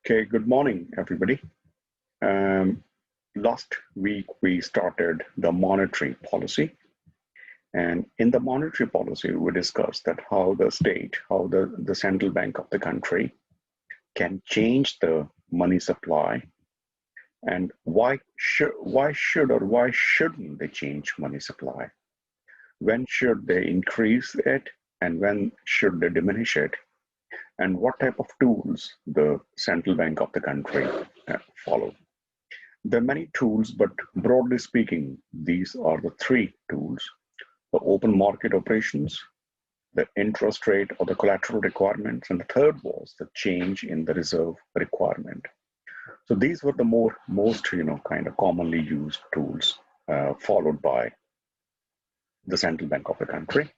Okay, good morning, everybody. Um, Last week, we started the monetary policy. And in the monetary policy, we discussed that how the state, how the central bank of the country can change the money supply and why should or why shouldn't they change money supply? When should they increase it and when should they diminish it? And what type of tools the central bank of the country follow? There are many tools, but broadly speaking, these are the three tools: the open market operations, the interest rate or the collateral requirements, and the third was the change in the reserve requirement. So these were the most kind of commonly used tools followed by the central bank of the country.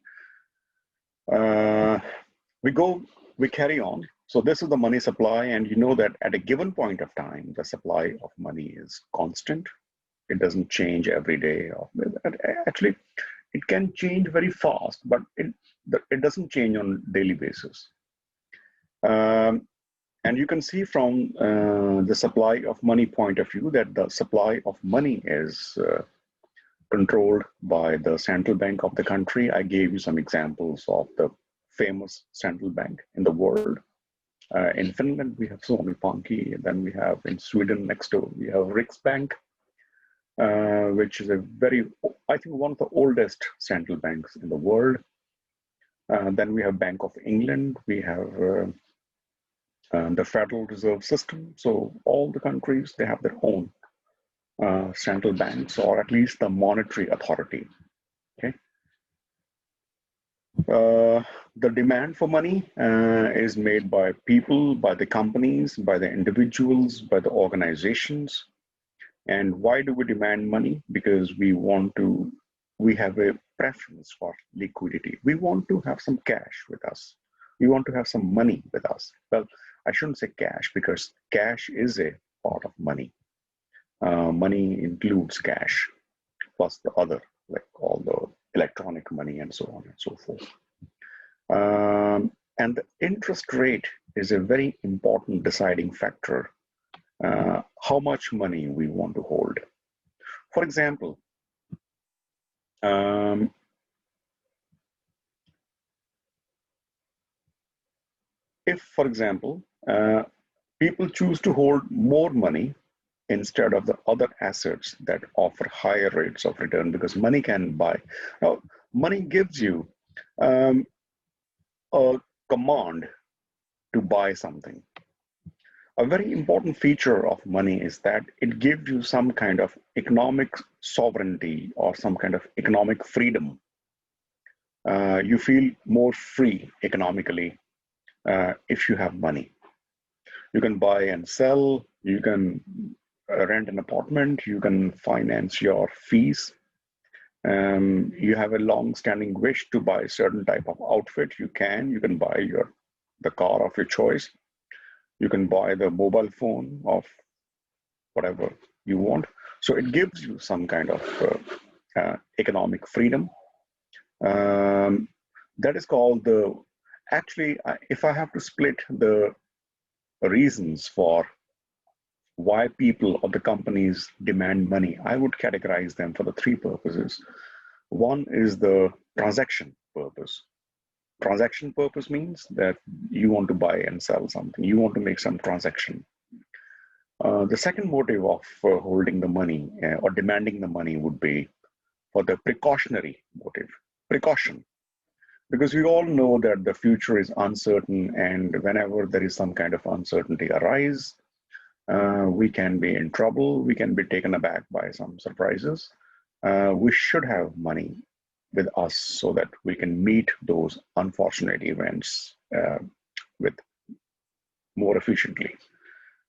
We carry on. So this is the money supply, and you know that at a given point of time, the supply of money is constant. It doesn't change every day. Actually, it can change very fast, but it doesn't change on a daily basis. And you can see from the supply of money point of view that the supply of money is controlled by the central bank of the country. I gave you some examples of the famous central bank in the world. In Finland, we have Suomi Pankki, and then we have in Sweden next door, we have Riksbank, which is I think one of the oldest central banks in the world. Then we have Bank of England, we have the Federal Reserve System. So all the countries, they have their own central banks, or at least the monetary authority. Okay. The demand for money is made by people, by the companies, by the individuals, by the organizations. And why do we demand money? Because we have a preference for liquidity. We want to have some cash with us. We want to have some money with us. Well, I shouldn't say cash, because cash is a part of money. Money includes cash, plus the other, like all the electronic money and so on and so forth. And the interest rate is a very important deciding factor, how much money we want to hold. For example, if, for example, people choose to hold more money instead of the other assets that offer higher rates of return, because money can buy. Now, money gives you a command to buy something. A very important feature of money is that it gives you some kind of economic sovereignty or some kind of economic freedom. You feel more free economically if you have money. You can buy and sell, you can rent an apartment, you can finance your fees. You have a long-standing wish to buy a certain type of outfit, you can buy the car of your choice. You can buy the mobile phone of whatever you want. So it gives you some kind of economic freedom. That is called actually, if I have to split the reasons for why people or the companies demand money, I would categorize them for the three purposes. One is the transaction purpose. Transaction purpose means that you want to buy and sell something. You want to make some transaction. The second motive of holding the money or demanding the money would be for the precautionary motive. Precaution. Because we all know that the future is uncertain, and whenever there is some kind of uncertainty arise, we can be in trouble. We can be taken aback by some surprises. We should have money with us so that we can meet those unfortunate events with more efficiently.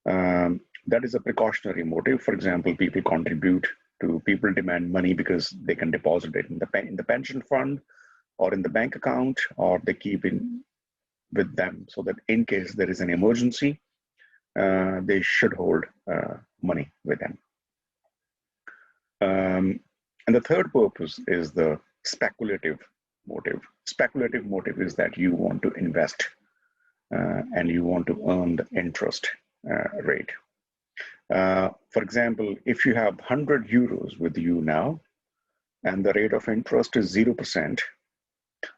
That is a precautionary motive. For example, people demand money because they can deposit it in the pension fund or in the bank account, or they keep it with them so that in case there is an emergency, they should hold money with them. And the third purpose is the speculative motive. Speculative motive is that you want to invest and you want to earn the interest rate. For example, if you have 100 euros with you now, and the rate of interest is 0%,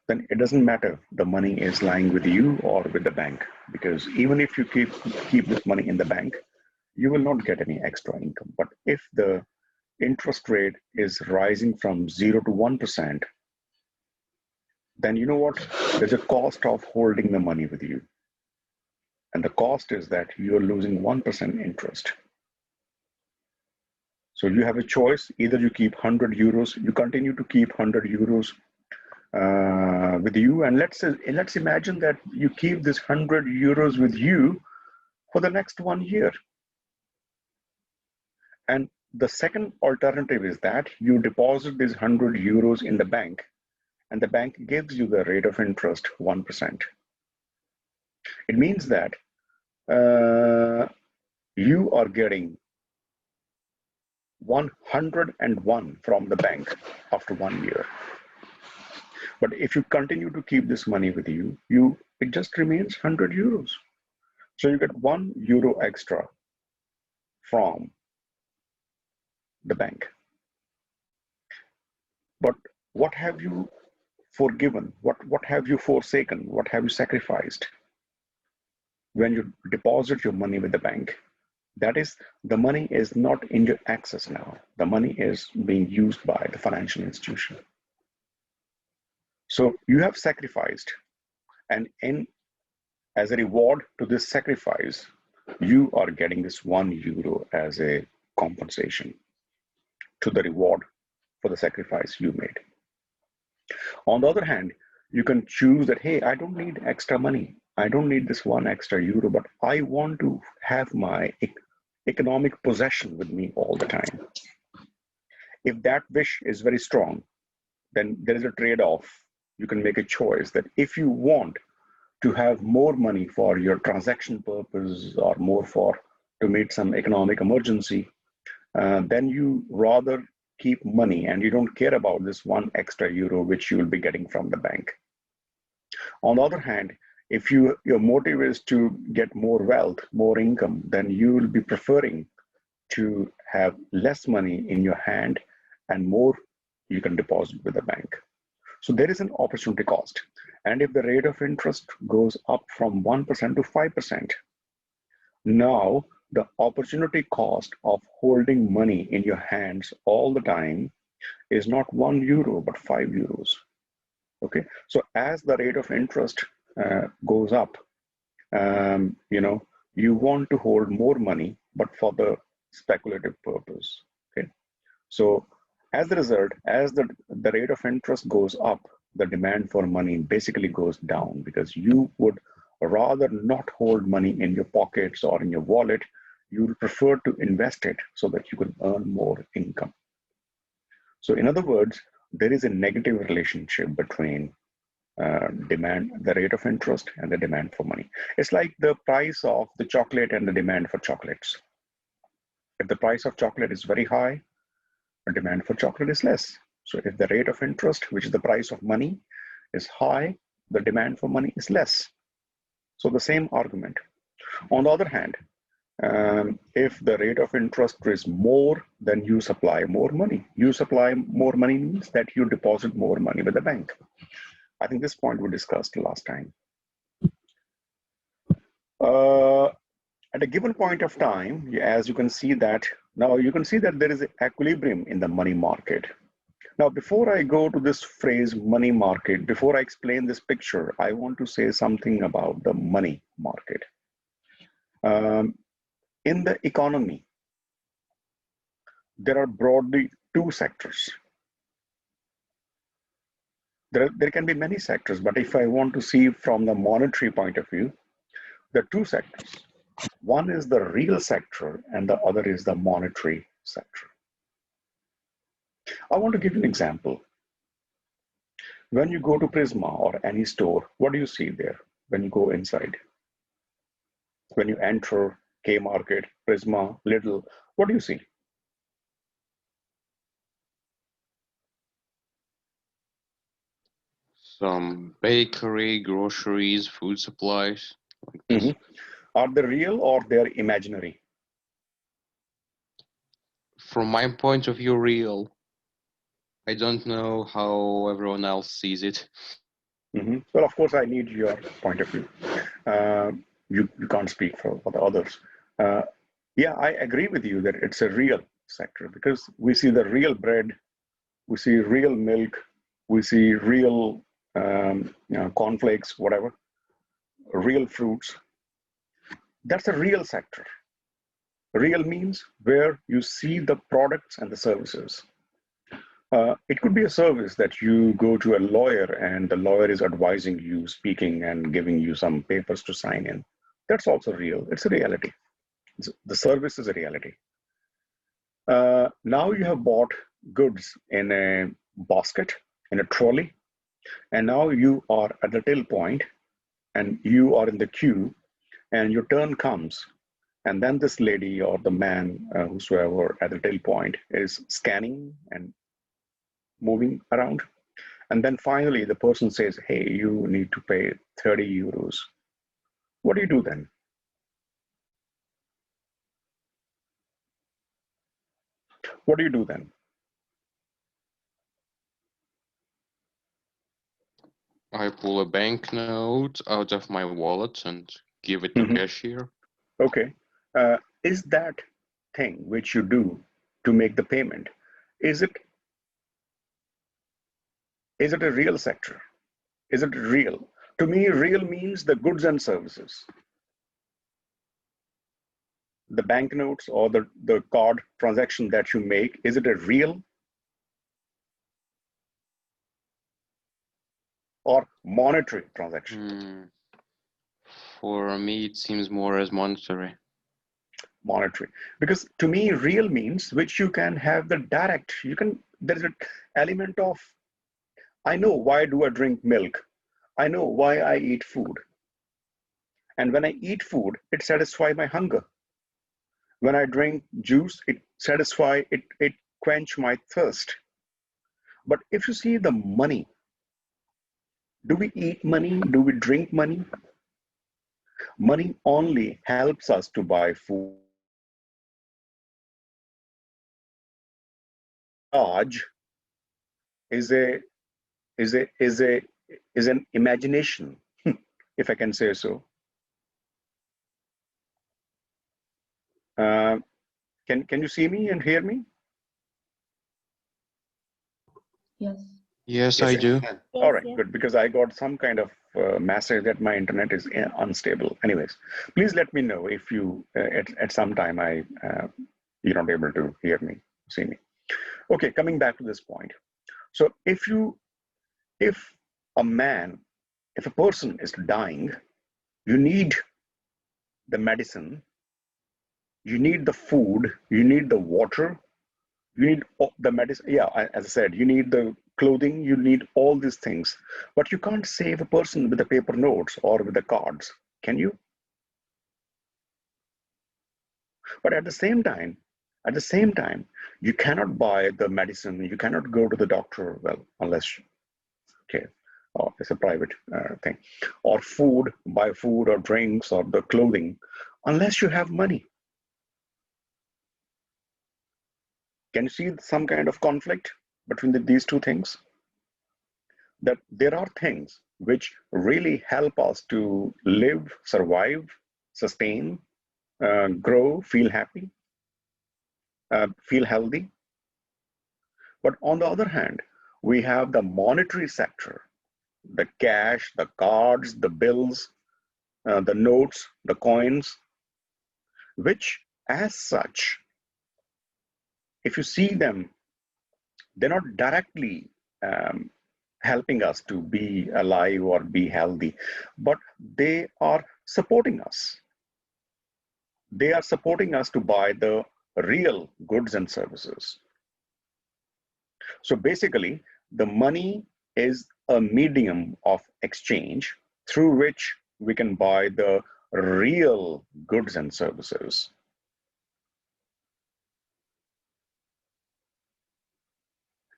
then it doesn't matter the money is lying with you or with the bank, because even if you keep this money in the bank, you will not get any extra income. But if the interest rate is rising from 0 to 1%, then you know what? There's a cost of holding the money with you. And the cost is that you're losing 1% interest. So you have a choice. Either you keep 100 euros, you continue to keep 100 euros with you. And let's imagine that you keep this 100 euros with you for the next 1 year. And the second alternative is that you deposit these 100 euros in the bank, and the bank gives you the rate of interest 1%. It means that you are getting 101 from the bank after 1 year. But if you continue to keep this money with you, it just remains 100 euros. So you get €1 extra from the bank. But what have you forgiven? What have you forsaken? What have you sacrificed when you deposit your money with the bank? That is, the money is not in your access now. The money is being used by the financial institution. So you have sacrificed, and as a reward to this sacrifice, you are getting this €1 as a compensation to the reward for the sacrifice you made. On the other hand, you can choose that, hey, I don't need extra money. I don't need this €1 extra, but I want to have my economic possession with me all the time. If that wish is very strong, then there is a trade-off. You can make a choice that if you want to have more money for your transaction purpose or more to meet some economic emergency, then you rather keep money and you don't care about this €1 extra which you will be getting from the bank. On the other hand, if your motive is to get more wealth, more income, then you will be preferring to have less money in your hand and more you can deposit with the bank. So there is an opportunity cost. And if the rate of interest goes up from 1% to 5%, now the opportunity cost of holding money in your hands all the time is not €1, but €5. Okay, so as the rate of interest goes up, you want to hold more money, but for the speculative purpose. Okay, so as a result, as the rate of interest goes up, the demand for money basically goes down, because you would rather not hold money in your pockets or in your wallet. You would prefer to invest it so that you can earn more income. So in other words, there is a negative relationship between the rate of interest and the demand for money. It's like the price of the chocolate and the demand for chocolates. If the price of chocolate is very high, the demand for chocolate is less. So if the rate of interest, which is the price of money, is high, the demand for money is less. So the same argument. On the other hand, if the rate of interest is more, then you supply more money. You supply more money means that you deposit more money with the bank. I think this point we discussed last time. At a given point of time, as you can see that, now you can see that there is an equilibrium in the money market. Now, before I go to this phrase money market, before I explain this picture, I want to say something about the money market. In the economy, there are broadly two sectors. There can be many sectors, but if I want to see from the monetary point of view, there are two sectors. One is the real sector and the other is the monetary sector. I want to give you an example. When you go to Prisma or any store, what do you see there when you go inside? When you enter K-Market, Prisma, Lidl, what do you see? Some bakery, groceries, food supplies. Like this. Are they real or they're imaginary? From my point of view, real. I don't know how everyone else sees it. Well, of course, I need your point of view. Uh, you can't speak for the others. Uh, yeah, I agree with you that it's a real sector because we see the real bread, we see real milk, we see real cornflakes, whatever, real fruits. That's a real sector. Real means where you see the products and the services. It could be a service that you go to a lawyer and the lawyer is advising you, speaking and giving you some papers to sign in. That's also real. It's a reality. The service is a reality. Now you have bought goods in a basket, in a trolley, and now you are at the till point and you are in the queue and your turn comes. And then this lady or the man, whosoever at the till point is scanning and moving around. And then finally the person says, hey, you need to pay 30 euros. What do you do then? What do you do then? I pull a banknote out of my wallet and give it to cashier. Okay. Is that thing which you do to make the payment, is it a real sector? Is it real? To me, real means the goods and services. The banknotes or the card transaction that you make, is it a real or monetary transaction? For me, it seems more as monetary. Monetary. Because to me, real means which you can have the direct, there's an element of, I know why do I drink milk? I know why I eat food. And when I eat food, it satisfies my hunger. When I drink juice, it quench my thirst. But if you see the money, do we eat money? Do we drink money? Money only helps us to buy food. Charge is an imagination, if I can say so. Can you see me and hear me? Yes. Yes, I do. Yes, All right, yes. good, because I got some kind of message that my internet is unstable. Anyways, please let me know if you at some time you're not able to hear me, see me. Okay, coming back to this point. So if a person is dying, you need the medicine, you need the food, you need the water, you need the medicine. Yeah, as I said, you need the clothing, you need all these things. But you can't save a person with the paper notes or with the cards, can you? But at the same time, you cannot buy the medicine, you cannot go to the doctor, well, unless, okay, or it's a private thing, or buy food or drinks or the clothing, unless you have money. Can you see some kind of conflict between these two things? That there are things which really help us to live, survive, sustain, grow, feel happy, feel healthy. But on the other hand, we have the monetary sector, the cash, the cards, the bills, the notes, the coins, which as such, if you see them, they're not directly helping us to be alive or be healthy, but they are supporting us. They are supporting us to buy the real goods and services. So basically, the money is a medium of exchange through which we can buy the real goods and services.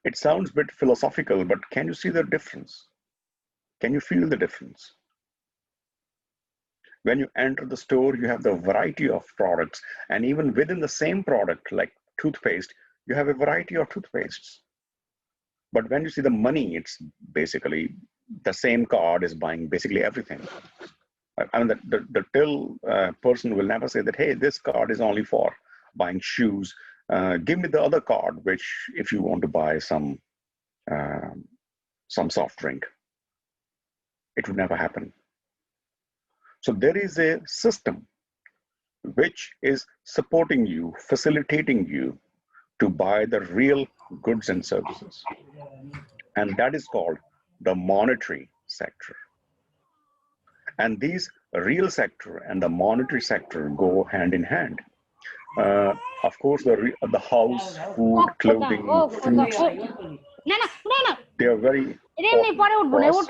It sounds a bit philosophical, but can you see the difference? Can you feel the difference? When you enter the store, you have the variety of products. And even within the same product, like toothpaste, you have a variety of toothpastes. But when you see the money, it's basically the same card is buying basically everything. I mean, the till person will never say that, hey, this card is only for buying shoes. Give me the other card, which if you want to buy some soft drink. It would never happen. So there is a system which is supporting you, facilitating you to buy the real goods and services. And that is called the monetary sector. And these real sector and the monetary sector go hand in hand. Of course, the house, food, clothing, fruit, they are very important for us.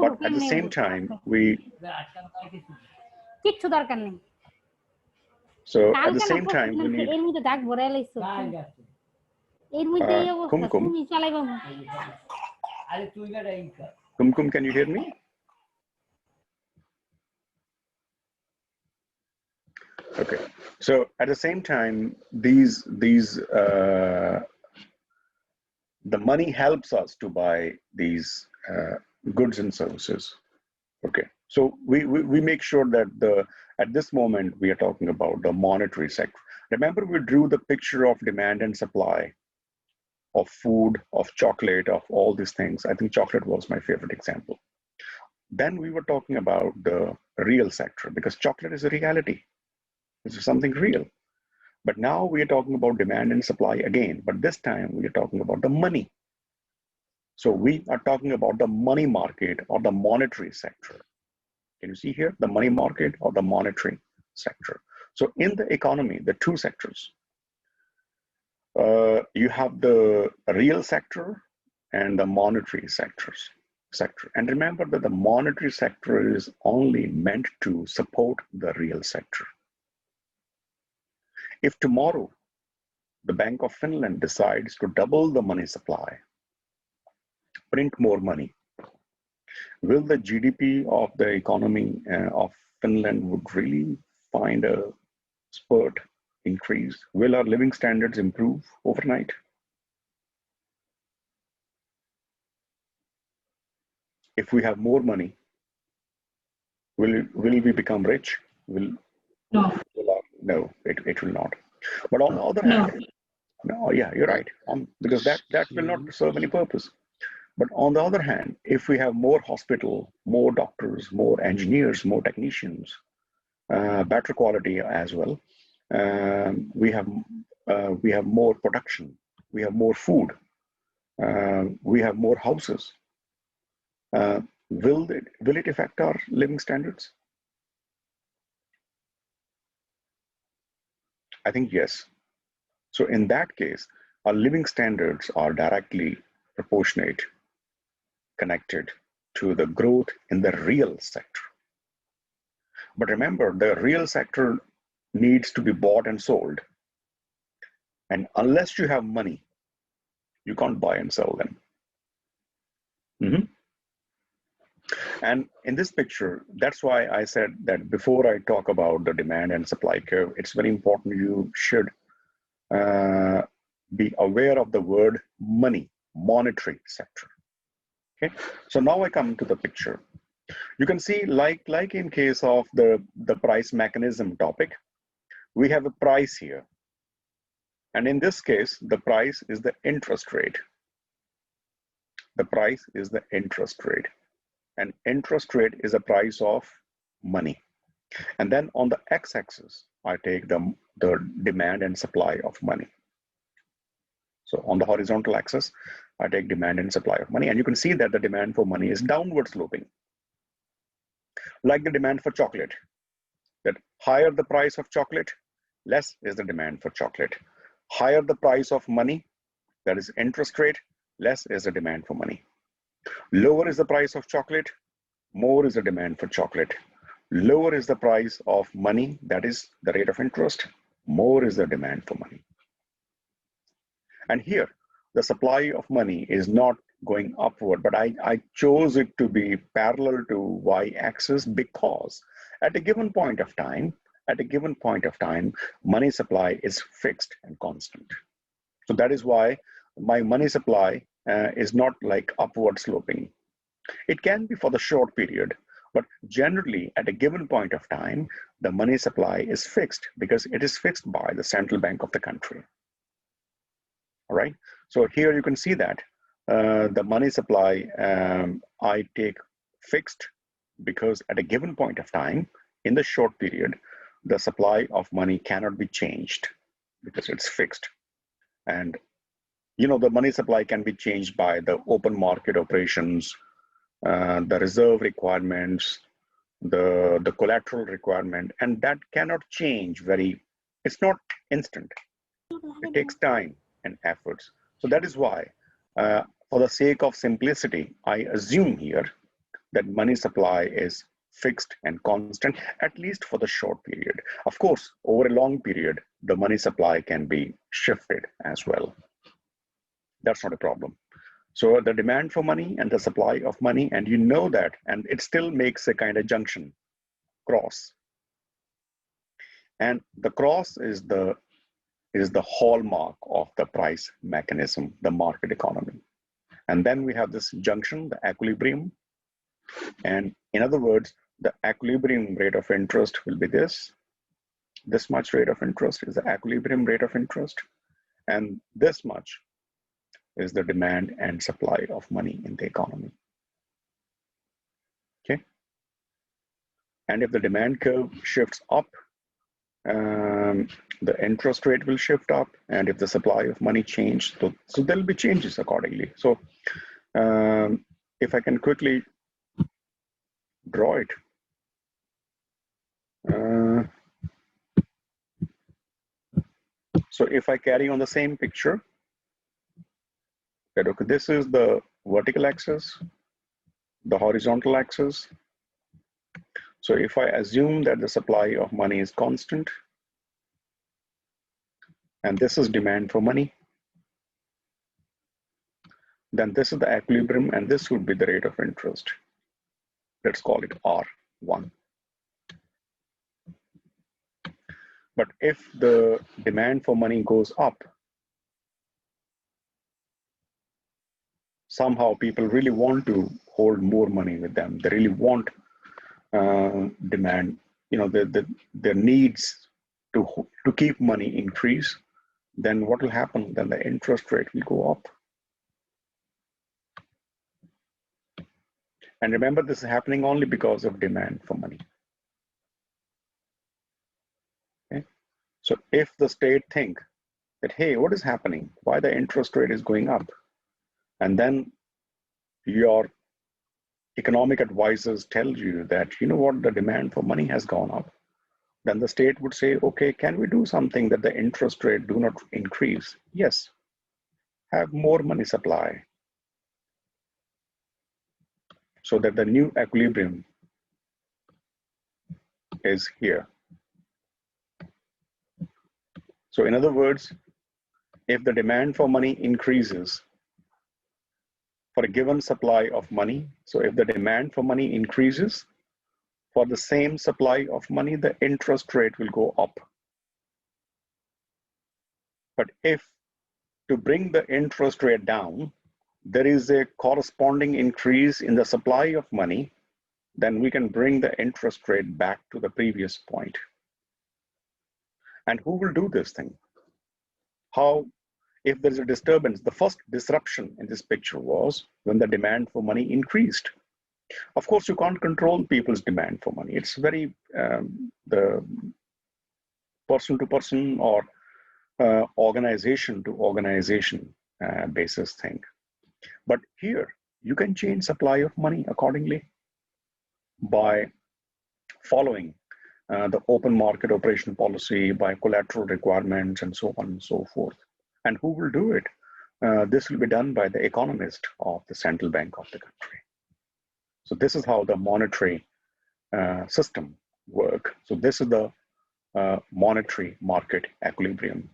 But at the same time, so at the same time, we need Kumkum, can you hear me? Okay. So at the same time, the money helps us to buy these goods and services. Okay. So we make sure that at this moment we are talking about the monetary sector. Remember, we drew the picture of demand and supply of food, of chocolate, of all these things. I think chocolate was my favorite example. Then we were talking about the real sector because chocolate is a reality. This is something real. But now we are talking about demand and supply again, but this time we are talking about the money. So we are talking about the money market or the monetary sector. Can you see here, the money market or the monetary sector? So in the economy, the two sectors, you have the real sector and the monetary sector. And remember that the monetary sector is only meant to support the real sector. If tomorrow the Bank of Finland decides to double the money supply, print more money, will the GDP of the economy of Finland would really find a spurt increase? Will our living standards improve overnight? If we have more money, will we become rich? No, it will not. But on the other hand, no, yeah, you're right. Because that will not serve any purpose. But on the other hand, if we have more hospital, more doctors, more engineers, more technicians, better quality as well, we have more production, we have more food, we have more houses. Will it affect our living standards? I think yes. So in that case, our living standards are directly proportionate, connected to the growth in the real sector. But remember, the real sector needs to be bought and sold. And unless you have money, you can't buy and sell them. And in this picture, that's why I said that before I talk about the demand and supply curve, it's very important you should be aware of the word money, monetary sector. Okay, so now I come to the picture. You can see, like in case of the price mechanism topic, we have a price here. And in this case, the price is the interest rate. The price is the interest rate. And interest rate is the price of money. And then on the x-axis, I take the demand and supply of money. So on the horizontal axis, I take demand and supply of money. And you can see that the demand for money is downward sloping. Like the demand for chocolate, that higher the price of chocolate, less is the demand for chocolate. Higher the price of money, that is interest rate, less is the demand for money. Lower is the price of chocolate, more is the demand for chocolate. Lower is the price of money, that is the rate of interest, more is the demand for money. And here, the supply of money is not going upward, but I chose it to be parallel to y-axis because at a given point of time, money supply is fixed and constant. So that is why my money supply is not like upward sloping. It can be for the short period, but generally at a given point of time, the money supply is fixed because it is fixed by the central bank of the country. All right. So here you can see that the money supply I take fixed because at a given point of time in the short period, the supply of money cannot be changed because it's fixed. And you know, the money supply can be changed by the open market operations, the reserve requirements, the collateral requirement, and that cannot change it's not instant. It takes time and efforts. So that is why, for the sake of simplicity, I assume here that money supply is fixed and constant, at least for the short period. Of course, over a long period, the money supply can be shifted as well. That's not a problem. So the demand for money and the supply of money, and you know that, and it still makes a kind of junction, cross. And the cross is the hallmark of the price mechanism, the market economy. And then we have this junction, the equilibrium. And in other words, the equilibrium rate of interest will be this. This much rate of interest is the equilibrium rate of interest. And this much is the demand and supply of money in the economy. Okay. And if the demand curve shifts up, the interest rate will shift up, and if the supply of money changes, so there will be changes accordingly. So if I can quickly draw it, so if I carry on the same picture, that okay, this is the vertical axis, the horizontal axis. So if I assume that the supply of money is constant, and this is demand for money, then this is the equilibrium, and this would be the rate of interest. Let's call it R1. But if the demand for money goes up, somehow people really want to hold more money with them. They really want demand, you know, their needs to keep money increase. Then what will happen? Then the interest rate will go up. And remember, this is happening only because of demand for money. Okay? So if the state think that, hey, what is happening? Why the interest rate is going up? And then your economic advisors tell you that, you know what, the demand for money has gone up. Then the state would say, okay, can we do something that the interest rate do not increase? Yes, have more money supply so that the new equilibrium is here. So in other words, if the demand for money increases for a given supply of money, so if the demand for money increases for the same supply of money, the interest rate will go up. But if to bring the interest rate down, there is a corresponding increase in the supply of money, then we can bring the interest rate back to the previous point. And who will do this thing? How, if there's a disturbance, the first disruption in this picture was when the demand for money increased. Of course, you can't control people's demand for money. It's very the person to person or organization to organization basis thing. But here, you can change supply of money accordingly by following the open market operation policy, by collateral requirements, and so on and so forth. And who will do it? This will be done by the economist of the central bank of the country. So this is how the monetary system work. So this is the monetary market equilibrium.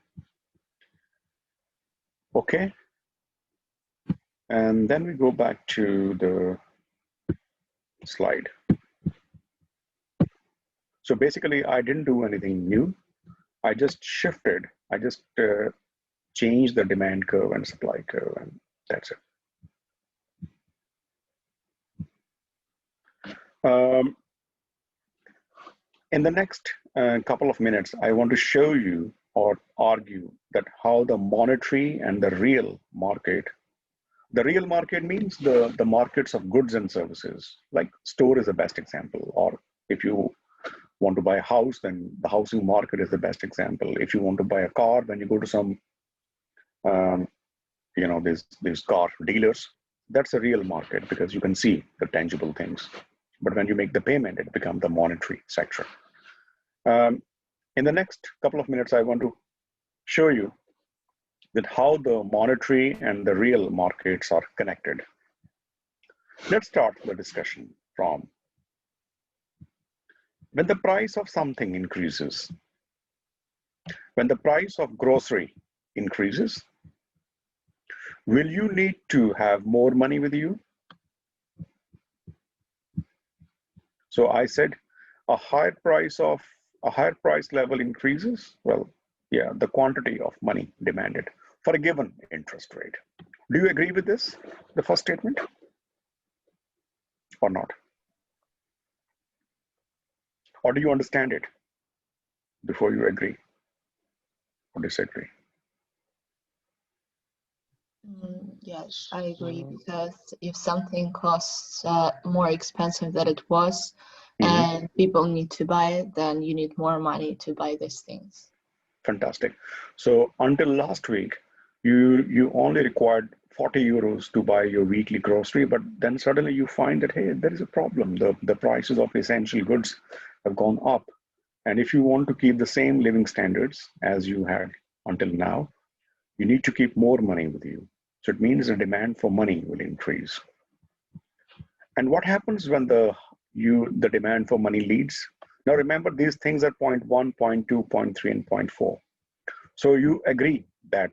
Okay. And then we go back to the slide. So basically, I didn't do anything new. I just changed the demand curve and supply curve, and that's it. In the next couple of minutes, I want to show you or argue that how the monetary and the real market, the real market means the markets of goods and services, like store is the best example, or if you want to buy a house, then the housing market is the best example. If you want to buy a car, then you go to some, these car dealers. That's a real market because you can see the tangible things. But when you make the payment, it becomes the monetary sector. In the next couple of minutes, I want to show you that how the monetary and the real markets are connected. Let's start the discussion from when the price of something increases, when the price of grocery increases, will you need to have more money with you? So I said a higher price level increases. Well, yeah, the quantity of money demanded for a given interest rate. Do you agree with this, the first statement, or not? Or do you understand it before you agree or disagree? Yes, I agree, because if something costs more expensive than it was, and people need to buy it, then you need more money to buy these things. Fantastic. So until last week, you only required 40 euros to buy your weekly grocery, but then suddenly you find that, hey, there is a problem. The prices of essential goods have gone up. And if you want to keep the same living standards as you had until now, you need to keep more money with you. So it means the demand for money will increase. And what happens when the demand for money leads? Now remember, these things are point 1, point 2, point 3, and point 4. So you agree that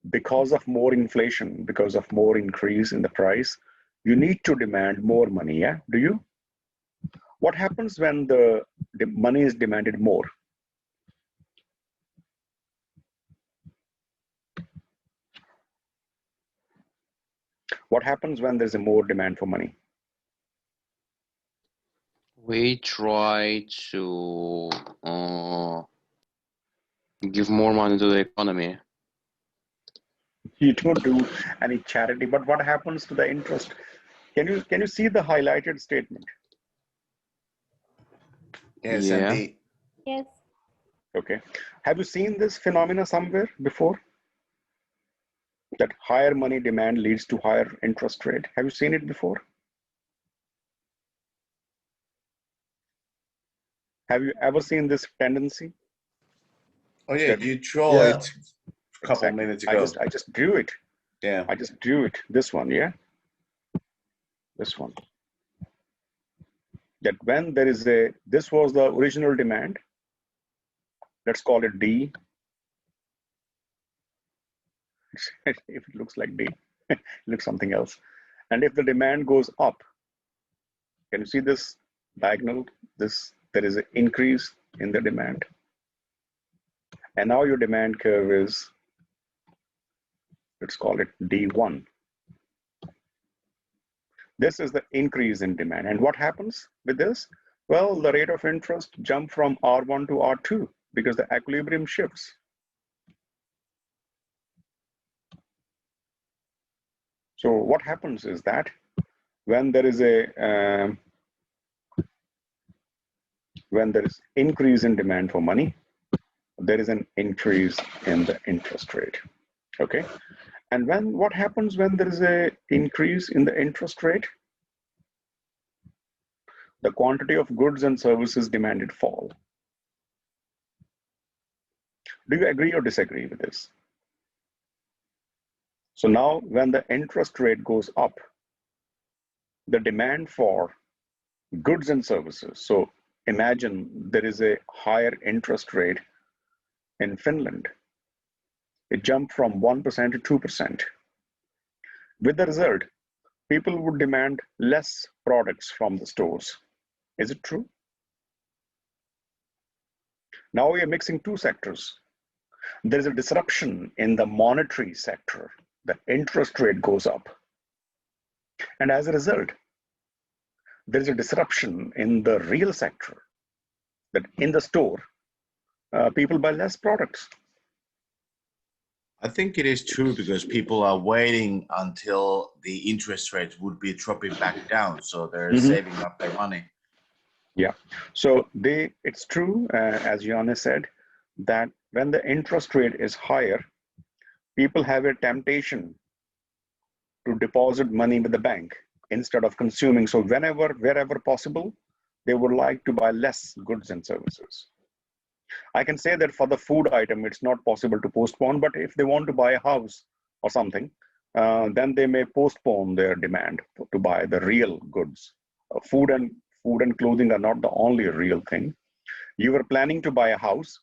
because of more inflation, because of more increase in the price, you need to demand more money, yeah? Do you? What happens when the money is demanded more? What happens when there's a more demand for money? We try to give more money to the economy. You don't do any charity, but what happens to the interest? Can you see the highlighted statement? Yes, Yeah. indeed. Yes. Okay. Have you seen this phenomena somewhere before? That higher money demand leads to higher interest rate. Have you seen it before? Have you ever seen this tendency? Oh yeah, That- you draw Yeah. it a couple Exactly. minutes ago. I just drew it. Yeah. I just drew it. This one, yeah? This one. That when there is this was the original demand. Let's call it D. If it looks like D, it looks something else. And if the demand goes up, can you see this diagonal? There is an increase in the demand. And now your demand curve is, let's call it D1. This is the increase in demand. And what happens with this? Well, the rate of interest jump from R1 to R2 because the equilibrium shifts. So what happens is that when there is increase in demand for money, there is an increase in the interest rate. Okay. And what happens when there is an increase in the interest rate? The quantity of goods and services demanded fall. Do you agree or disagree with this? So now when the interest rate goes up, the demand for goods and services. So imagine there is a higher interest rate in Finland. It jumped from 1% to 2%. With the result, people would demand less products from the stores. Is it true? Now we are mixing two sectors. There is a disruption in the monetary sector. The interest rate goes up. And as a result, there is a disruption in the real sector, that in the store, people buy less products. I think it is true because people are waiting until the interest rate would be dropping back down. So they're saving up their money. Yeah. So it's true, as Johannes said, that when the interest rate is higher, people have a temptation to deposit money with the bank instead of consuming. So wherever possible, they would like to buy less goods and services. I can say that for the food item, it's not possible to postpone, but if they want to buy a house or something, then they may postpone their demand to buy the real goods. Food and clothing are not the only real thing. You are planning to buy a house,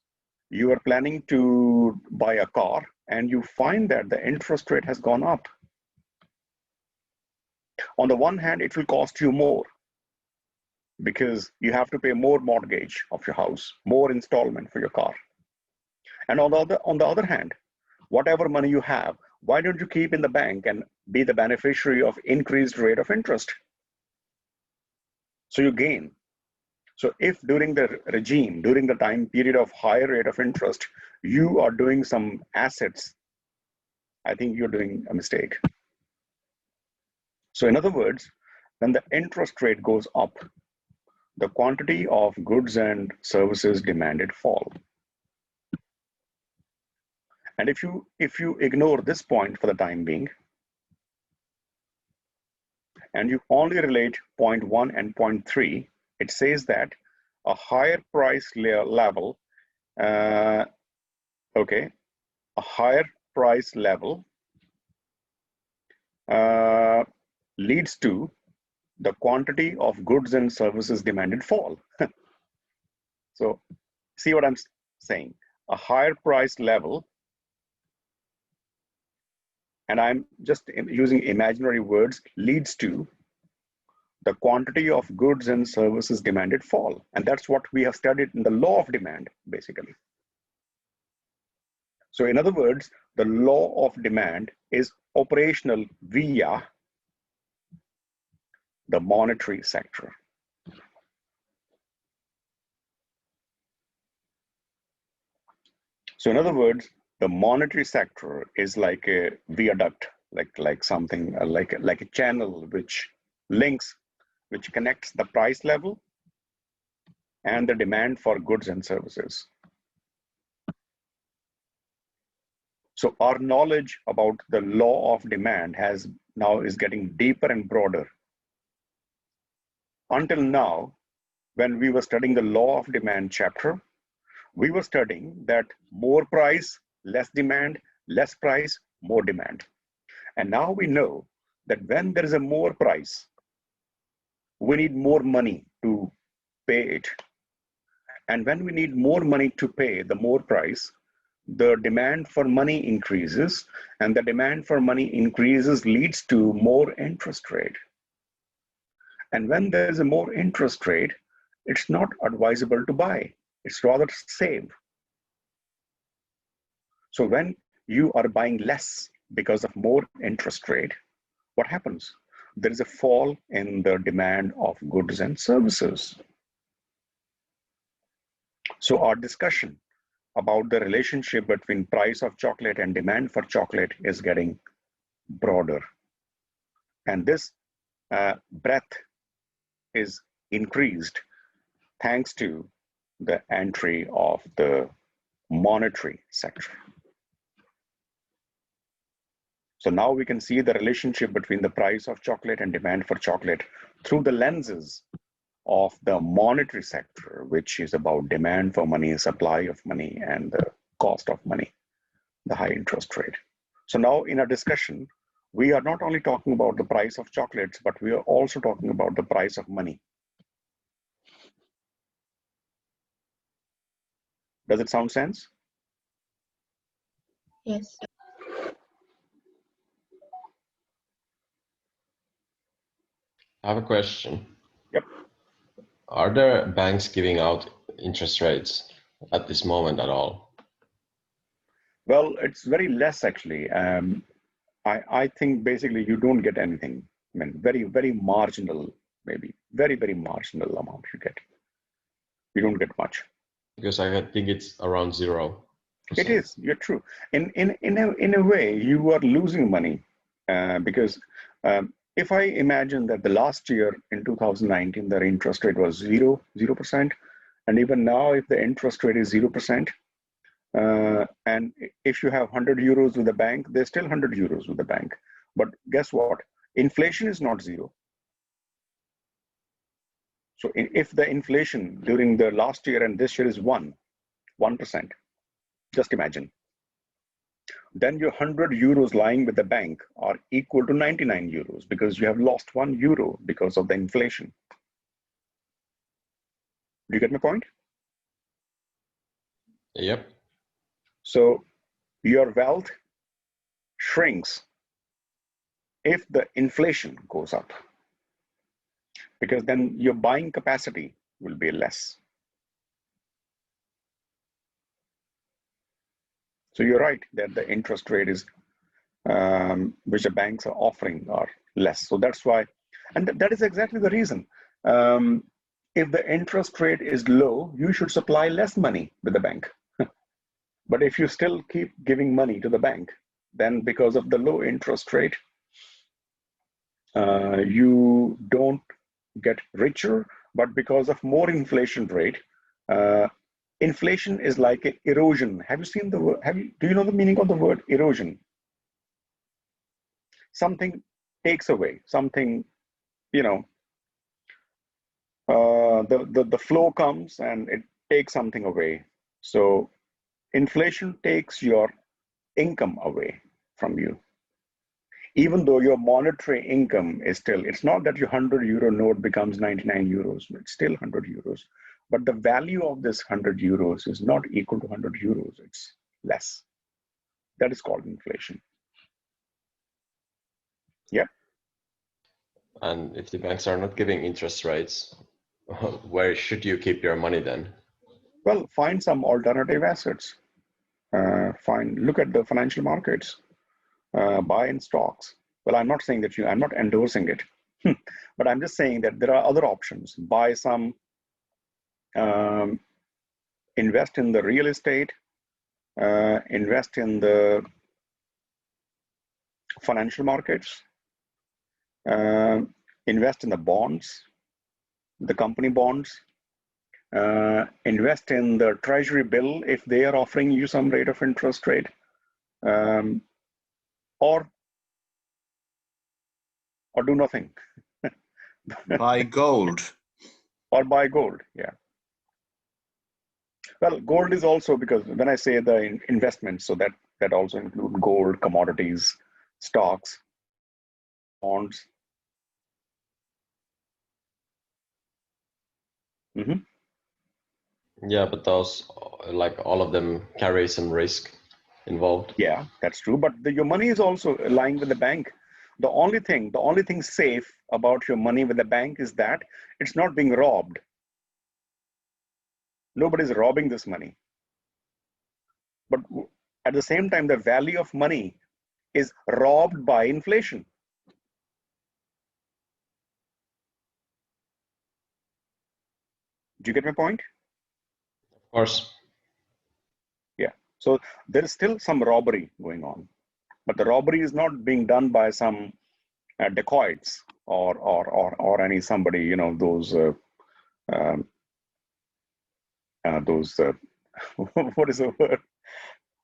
you are planning to buy a car, and you find that the interest rate has gone up. On the one hand, it will cost you more because you have to pay more mortgage of your house, more installment for your car. And on the other hand, whatever money you have, why don't you keep in the bank and be the beneficiary of increased rate of interest? So you gain. So if during the regime, during the time period of higher rate of interest, you are doing some assets, I think you're doing a mistake. So in other words, when the interest rate goes up, the quantity of goods and services demanded fall. And if you ignore this point for the time being, and you only relate point 1 and point 3, it says that a higher price level, a higher price level leads to the quantity of goods and services demanded fall. So see what I'm saying? A higher price level, and I'm just using imaginary words, leads to the quantity of goods and services demanded fall. And that's what we have studied in the law of demand, basically. So in other words, the law of demand is operational via the monetary sector. So in other words, the monetary sector is like a viaduct, like something like a channel which connects the price level and the demand for goods and services. So our knowledge about the law of demand is getting deeper and broader. Until now, when we were studying the law of demand chapter, we were studying that more price, less demand, less price, more demand. And now we know that when there is a more price, we need more money to pay it. And when we need more money to pay the more price, the demand for money increases, and the demand for money increases leads to more interest rate. And when there is a more interest rate, it's not advisable to buy. It's rather save. So when you are buying less because of more interest rate, what happens? There is a fall in the demand of goods and services. So our discussion about the relationship between price of chocolate and demand for chocolate is getting broader. And this breadth is increased thanks to the entry of the monetary sector. So now we can see the relationship between the price of chocolate and demand for chocolate through the lenses of the monetary sector, which is about demand for money, supply of money, and the cost of money, the high interest rate. So now in our discussion, we are not only talking about the price of chocolates, but we are also talking about the price of money. Does it sound sense? Yes. I have a question. Yep. Are there banks giving out interest rates at this moment at all? Well, it's very less actually. I think basically you don't get anything. I mean, very marginal, maybe very marginal amount you get. You don't get much. Because I think it's around 0%. It is. You're true. In a way, you are losing money because if I imagine that the last year in 2019 the interest rate was 0%, and even now if the interest rate is 0%, and if you have 100 euros with the bank, there's still 100 euros with the bank. But guess what? Inflation is not 0. So if the inflation during the last year and this year is 1%, just imagine. Then your 100 euros lying with the bank are equal to 99 euros because you have lost 1 euro because of the inflation. Do you get my point? Yep. So your wealth shrinks if the inflation goes up, because then your buying capacity will be less. So you're right that the interest rate is, which the banks are offering are less. So that's why, and that is exactly the reason. If the interest rate is low, you should supply less money with the bank. But if you still keep giving money to the bank, then because of the low interest rate, you don't get richer, but because of more inflation rate, inflation is like an erosion. Have you seen the word? Do you know the meaning of the word erosion? Something takes away, something, you know, the flow comes and it takes something away. So inflation takes your income away from you. Even though your monetary income is still, it's not that your 100 euro note becomes 99 euros, it's still 100 euros. But the value of this 100 euros is not equal to 100 euros, it's less. That is called inflation. Yeah. And if the banks are not giving interest rates, where should you keep your money then? Well, find some alternative assets. Look at the financial markets. Buy in stocks. Well, I'm not saying that I'm not endorsing it, but I'm just saying that there are other options. Buy some, invest in the real estate, invest in the financial markets, invest in the bonds, the company bonds, invest in the treasury bill if they are offering you some rate of interest rate, or do nothing. Buy gold. Or buy gold, yeah. Well, gold is also, because when I say the investments, so that also include gold, commodities, stocks, bonds. Mm-hmm. Yeah, but those, like all of them carry some risk involved. Yeah, that's true. But your money is also lying with the bank. The only thing safe about your money with the bank is that it's not being robbed. Nobody's robbing this money. But at the same time, the value of money is robbed by inflation. Do you get my point? Of course. Yeah. So there is still some robbery going on, but the robbery is not being done by some dacoits or any somebody, you know, those what is the word?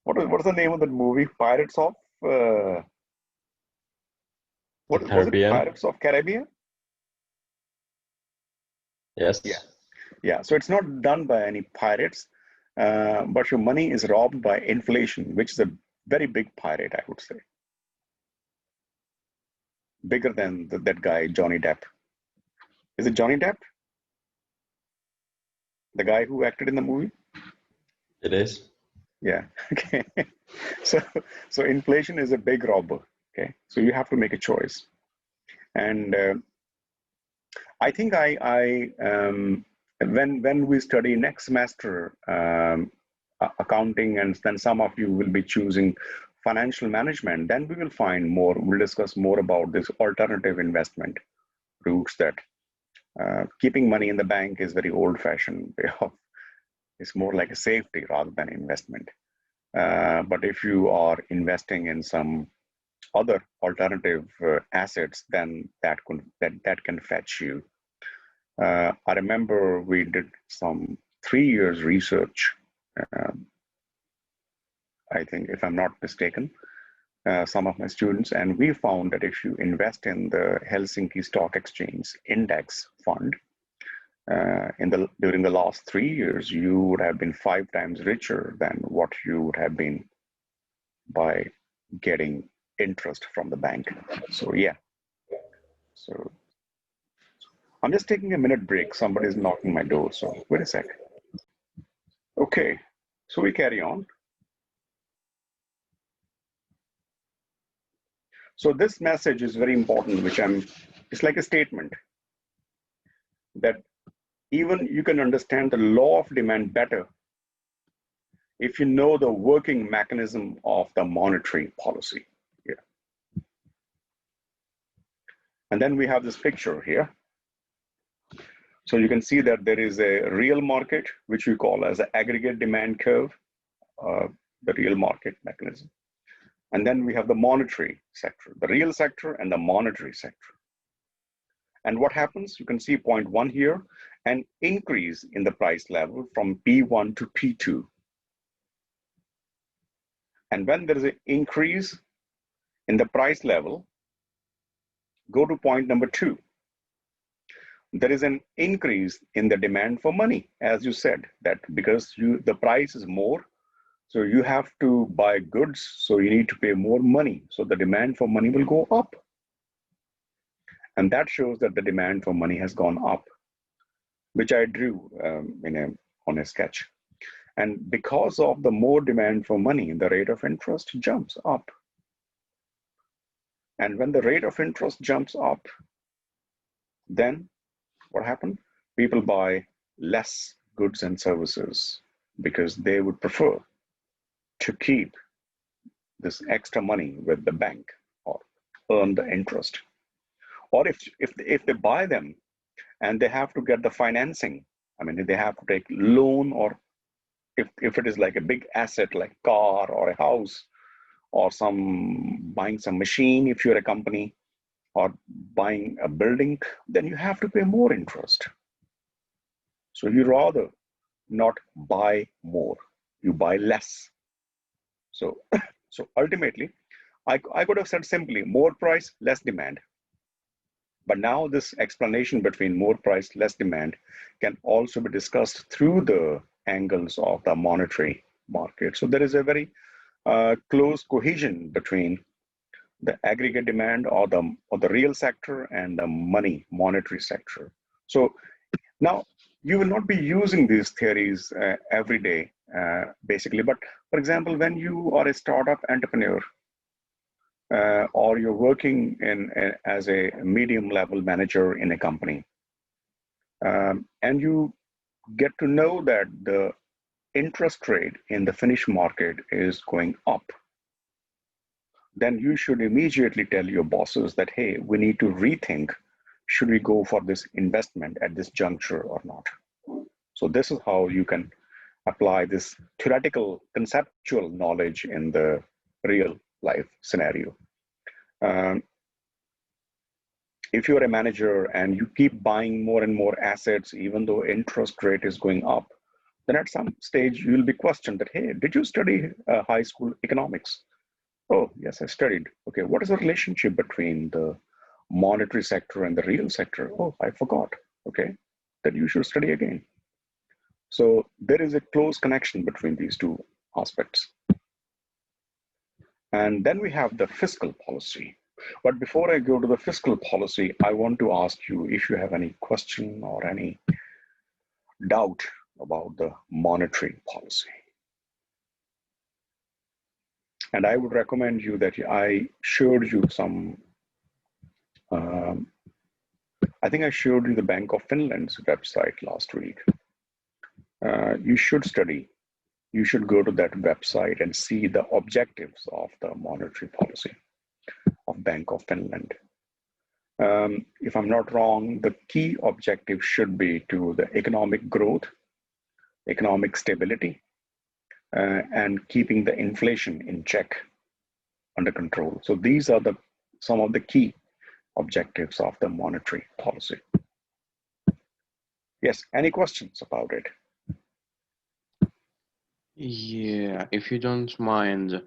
What is the name of the movie? Pirates of what was it? Caribbean. Pirates of Caribbean? Yes. Yeah. So it's not done by any pirates, but your money is robbed by inflation, which is a very big pirate, I would say. Bigger than that guy, Johnny Depp. Is it Johnny Depp? The guy who acted in the movie? It is. Yeah. Okay. So inflation is a big robber. Okay. So you have to make a choice. And I think when we study next semester accounting, and then some of you will be choosing financial management, then we will find more. We'll discuss more about this alternative investment routes that keeping money in the bank is very old-fashioned way of. It's more like a safety rather than investment. But if you are investing in some other alternative assets, then that can fetch you. I remember we did some 3 years research. I think, if I'm not mistaken, some of my students, and we found that if you invest in the Helsinki Stock Exchange Index Fund, during the last 3 years, you would have been 5 times richer than what you would have been by getting interest from the bank. So yeah. So I'm just taking a minute break. Somebody's knocking my door. So wait a sec. Okay. So we carry on. So this message is very important, it's like a statement that even you can understand the law of demand better if you know the working mechanism of the monetary policy. Yeah. And then we have this picture here. So you can see that there is a real market, which we call as an aggregate demand curve, the real market mechanism. And then we have the monetary sector, the real sector and the monetary sector. And what happens? You can see point 1 here, an increase in the price level from P1 to P2. And when there is an increase in the price level, go to point number 2. There is an increase in the demand for money, as you said, that because the price is more, so you have to buy goods, so you need to pay more money. So the demand for money will go up. And that shows that the demand for money has gone up, which I drew on a sketch. And because of the more demand for money, the rate of interest jumps up. And when the rate of interest jumps up, then what happened? People buy less goods and services because they would prefer to keep this extra money with the bank or earn the interest. Or if they buy them and they have to get the financing, I mean, they have to take loan, or if it is like a big asset like car or a house, or buying some machine if you're a company, or buying a building, then you have to pay more interest. So you rather not buy more, you buy less. So ultimately, I could have said simply more price, less demand. But now this explanation between more price, less demand can also be discussed through the angles of the monetary market. So there is a very close cohesion between the aggregate demand or the real sector and the monetary sector. So now you will not be using these theories every day, basically. But for example, when you are a startup entrepreneur, or you're working as a medium level manager in a company, and you get to know that the interest rate in the Finnish market is going up, then you should immediately tell your bosses that, hey, we need to rethink, should we go for this investment at this juncture or not? So this is how you can apply this theoretical conceptual knowledge in the real life scenario. If you're a manager and you keep buying more and more assets, even though interest rate is going up, then at some stage you'll be questioned that, hey, did you study high school economics? Oh, yes, I studied. Okay, what is the relationship between the monetary sector and the real sector? Oh, I forgot. Okay, then you should study again. So there is a close connection between these two aspects. And then we have the fiscal policy. But before I go to the fiscal policy, I want to ask you if you have any question or any doubt about the monetary policy. And I would recommend you that I showed you some I think I showed you the Bank of Finland's website last week. You should study. You should go to that website and see the objectives of the monetary policy of Bank of Finland. If I'm not wrong, the key objective should be to the economic growth, economic stability, and keeping the inflation in check, under control. So these are some of the key objectives of the monetary policy. Yes, any questions about it? Yeah, if you don't mind,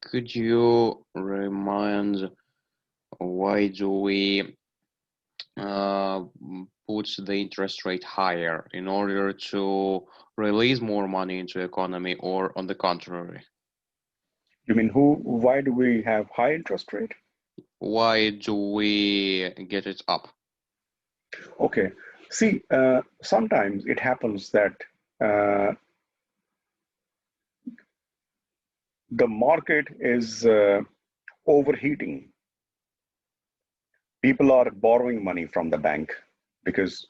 could you remind why do we put the interest rate higher in order to release more money into the economy, or on the contrary? You mean why do we have high interest rate? Why do we get it up? Okay, see, sometimes it happens that the market is overheating. People are borrowing money from the bank because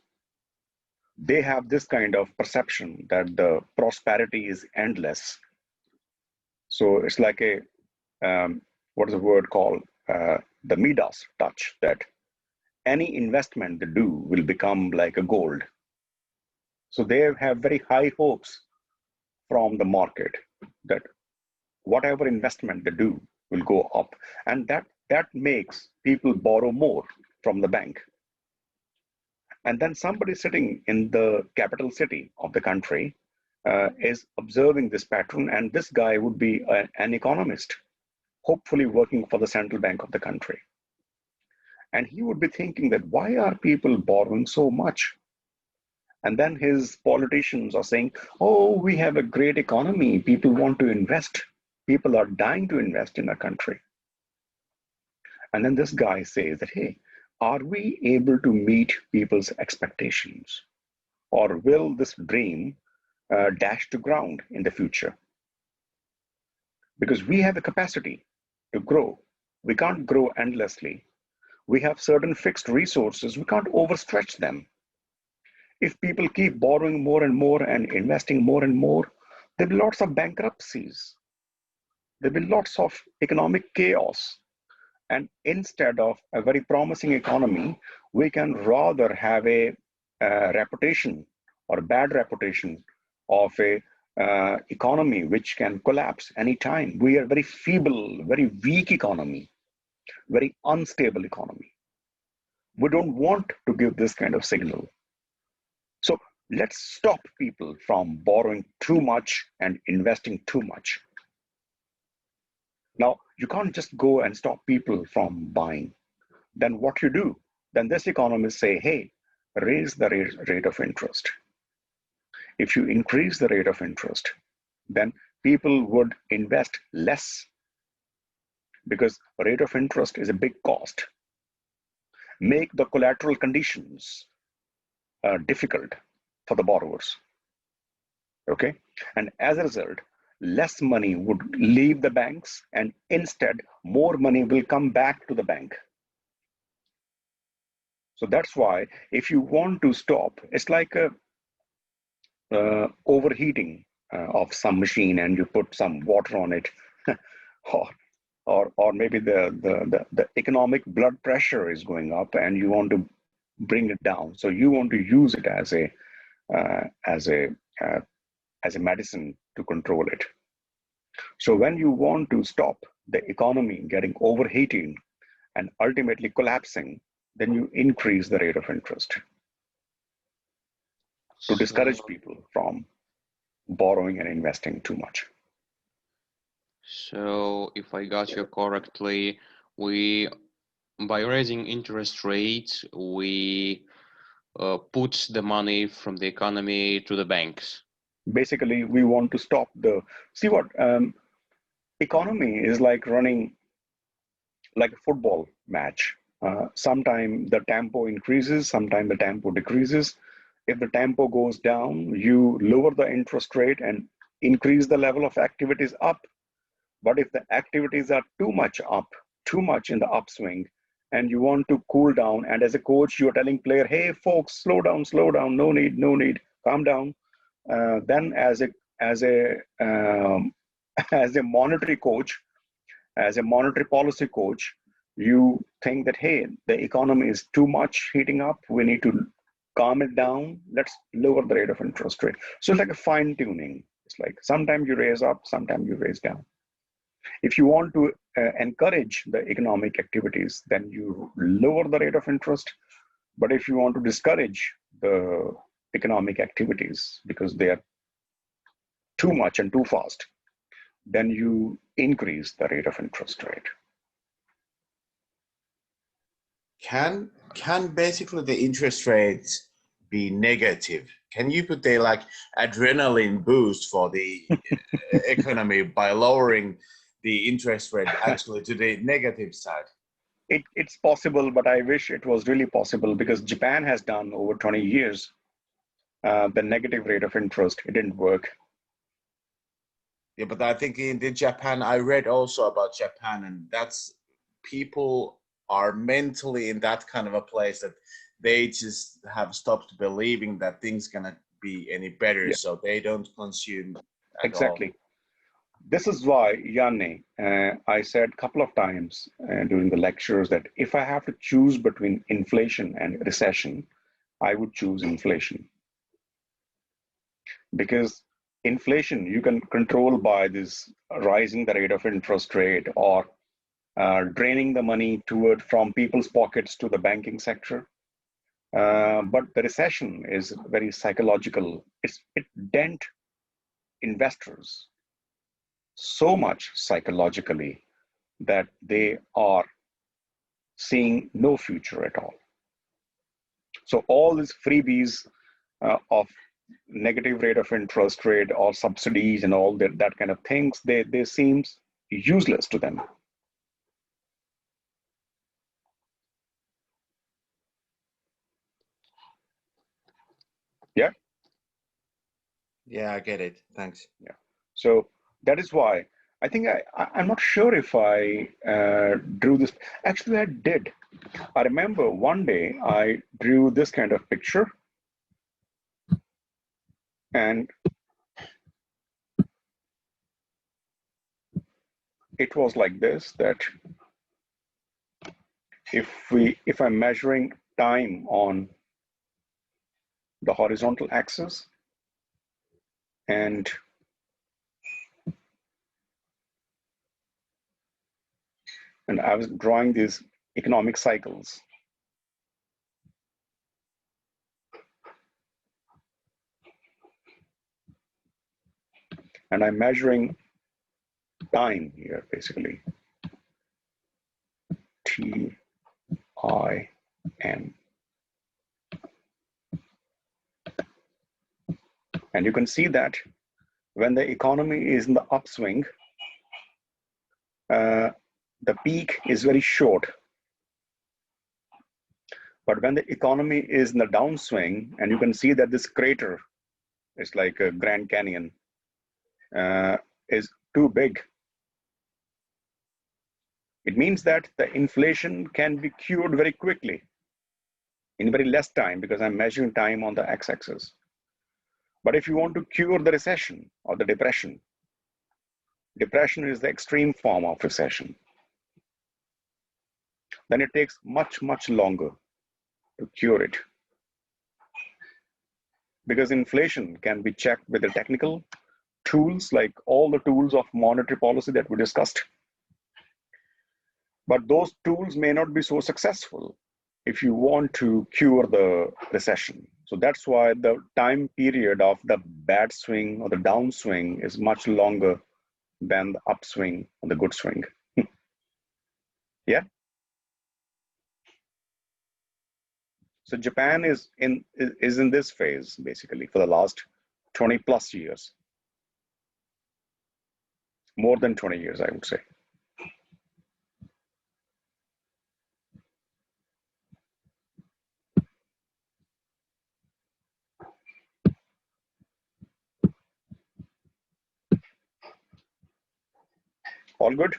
they have this kind of perception that the prosperity is endless. So it's like a, what is the word called? The Midas touch, that any investment they do will become like a gold. So they have very high hopes from the market that whatever investment they do will go up. And that makes people borrow more from the bank. And then somebody sitting in the capital city of the country is observing this pattern, and this guy would be an economist, hopefully working for the central bank of the country. And he would be thinking that why are people borrowing so much? And then his politicians are saying, oh, we have a great economy. People want to invest. People are dying to invest in our country. And then this guy says that, hey, are we able to meet people's expectations? Or will this dream dash to ground in the future? Because we have the capacity to grow. We can't grow endlessly. We have certain fixed resources. We can't overstretch them. If people keep borrowing more and more and investing more and more, there'll be lots of bankruptcies. There'll be lots of economic chaos. And instead of a very promising economy, we can rather have a reputation or bad reputation of a economy which can collapse anytime. We are very feeble, very weak economy, very unstable economy. We don't want to give this kind of signal. So let's stop people from borrowing too much and investing too much. Now, you can't just go and stop people from buying. Then what you do? Then this economists say, hey, raise the rate of interest. If you increase the rate of interest, then people would invest less because rate of interest is a big cost. Make the collateral conditions difficult for the borrowers. Okay, and as a result, less money would leave the banks, and instead more money will come back to the bank. So that's why if you want to stop, it's like a overheating of some machine, and you put some water on it, or maybe the economic blood pressure is going up, and you want to bring it down. So you want to use it as a medicine to control it. So when you want to stop the economy getting overheating and ultimately collapsing, then you increase the rate of interest to discourage people from borrowing and investing too much. So if I got you correctly, by raising interest rates, we put the money from the economy to the banks. Basically, we want to stop economy is like running like a football match. Sometime the tempo increases, sometime the tempo decreases. If the tempo goes down, you lower the interest rate and increase the level of activities up. But if the activities are too much up, too much in the upswing, and you want to cool down, and as a coach you're telling player, hey folks, slow down, no need, calm down. Then as a as a monetary coach, as a monetary policy coach, you think that, hey, the economy is too much heating up, we need to calm it down, let's lower the rate of interest rate. So it's like a fine tuning. It's like sometimes you raise up, sometimes you raise down. If you want to encourage the economic activities, then you lower the rate of interest. But if you want to discourage the economic activities because they are too much and too fast, then you increase the rate of interest rate. Can basically the interest rates be negative? Can you put a like adrenaline boost for the economy by lowering the interest rate actually to the negative side? It's possible, but I wish it was really possible, because Japan has done over 20 years the negative rate of interest. It didn't work. Yeah, but I think in Japan, I read also about Japan, and that's people are mentally in that kind of a place that they just have stopped believing that things gonna be any better, Yeah. so they don't consume at Exactly. all. This is why, Janne, I said a couple of times during the lectures that if I have to choose between inflation and recession, I would choose inflation. Because inflation you can control by this rising the rate of interest rate, or draining the money from people's pockets to the banking sector. But the recession is very psychological. It dent investors so much psychologically that they are seeing no future at all. So all these freebies of negative rate of interest rate or subsidies and all that kind of things, they seem useless to them. Yeah. Yeah, I get it. Thanks. Yeah. So that is why I think I'm not sure if I drew this. Actually, I did. I remember one day I drew this kind of picture, and it was like this, that if I'm measuring time on the horizontal axis, and I was drawing these economic cycles. And I'm measuring time here, basically. T-I-M. And you can see that when the economy is in the upswing, the peak is very short. But when the economy is in the downswing, and you can see that this crater is like a Grand Canyon, is too big. It means that the inflation can be cured very quickly in very less time, because I'm measuring time on the x-axis. But if you want to cure the recession or the depression is the extreme form of recession, then it takes much, much longer to cure it. Because inflation can be checked with the technical tools, like all the tools of monetary policy that we discussed. But those tools may not be so successful if you want to cure the recession. So that's why the time period of the bad swing or the downswing is much longer than the upswing or the good swing. Yeah. So Japan is in this phase basically for the last 20 plus years. More than 20 years, I would say. All good?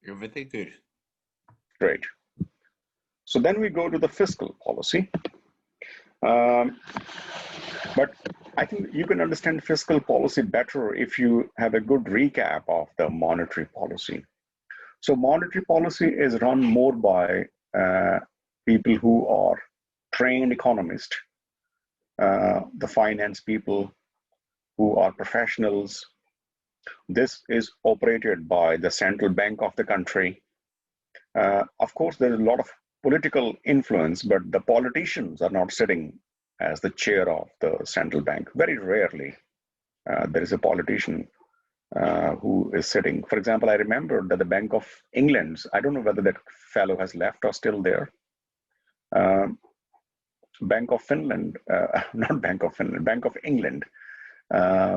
Everything good. Great. So then we go to the fiscal policy. But I think you can understand fiscal policy better if you have a good recap of the monetary policy. So monetary policy is run more by people who are trained economists, the finance people who are professionals. This is operated by the central bank of the country. Of course, there is a lot of political influence, but the politicians are not sitting as the chair of the central bank. Very rarely there is a politician who is sitting. For example, I remember that the Bank of England, I don't know whether that fellow has left or still there. Bank of Finland, not Bank of Finland, Bank of England,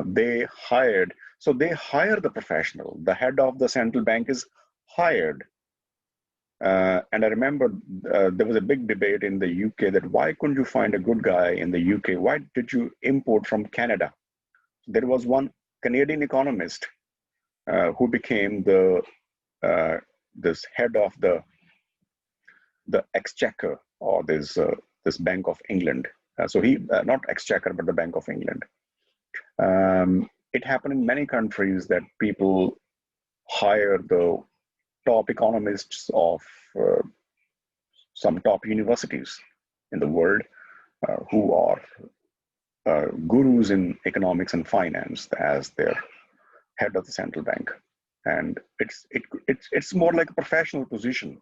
they hired, so they hire the professional. The head of the central bank is hired. And I remember there was a big debate in the UK that why couldn't you find a good guy in the UK? Why did you import from Canada? There was one Canadian economist who became the this head of the exchequer, or this Bank of England. So he not exchequer but the Bank of England. It happened in many countries that people hire the top economists of some top universities in the world who are gurus in economics and finance as their head of the central bank. And it's more like a professional position,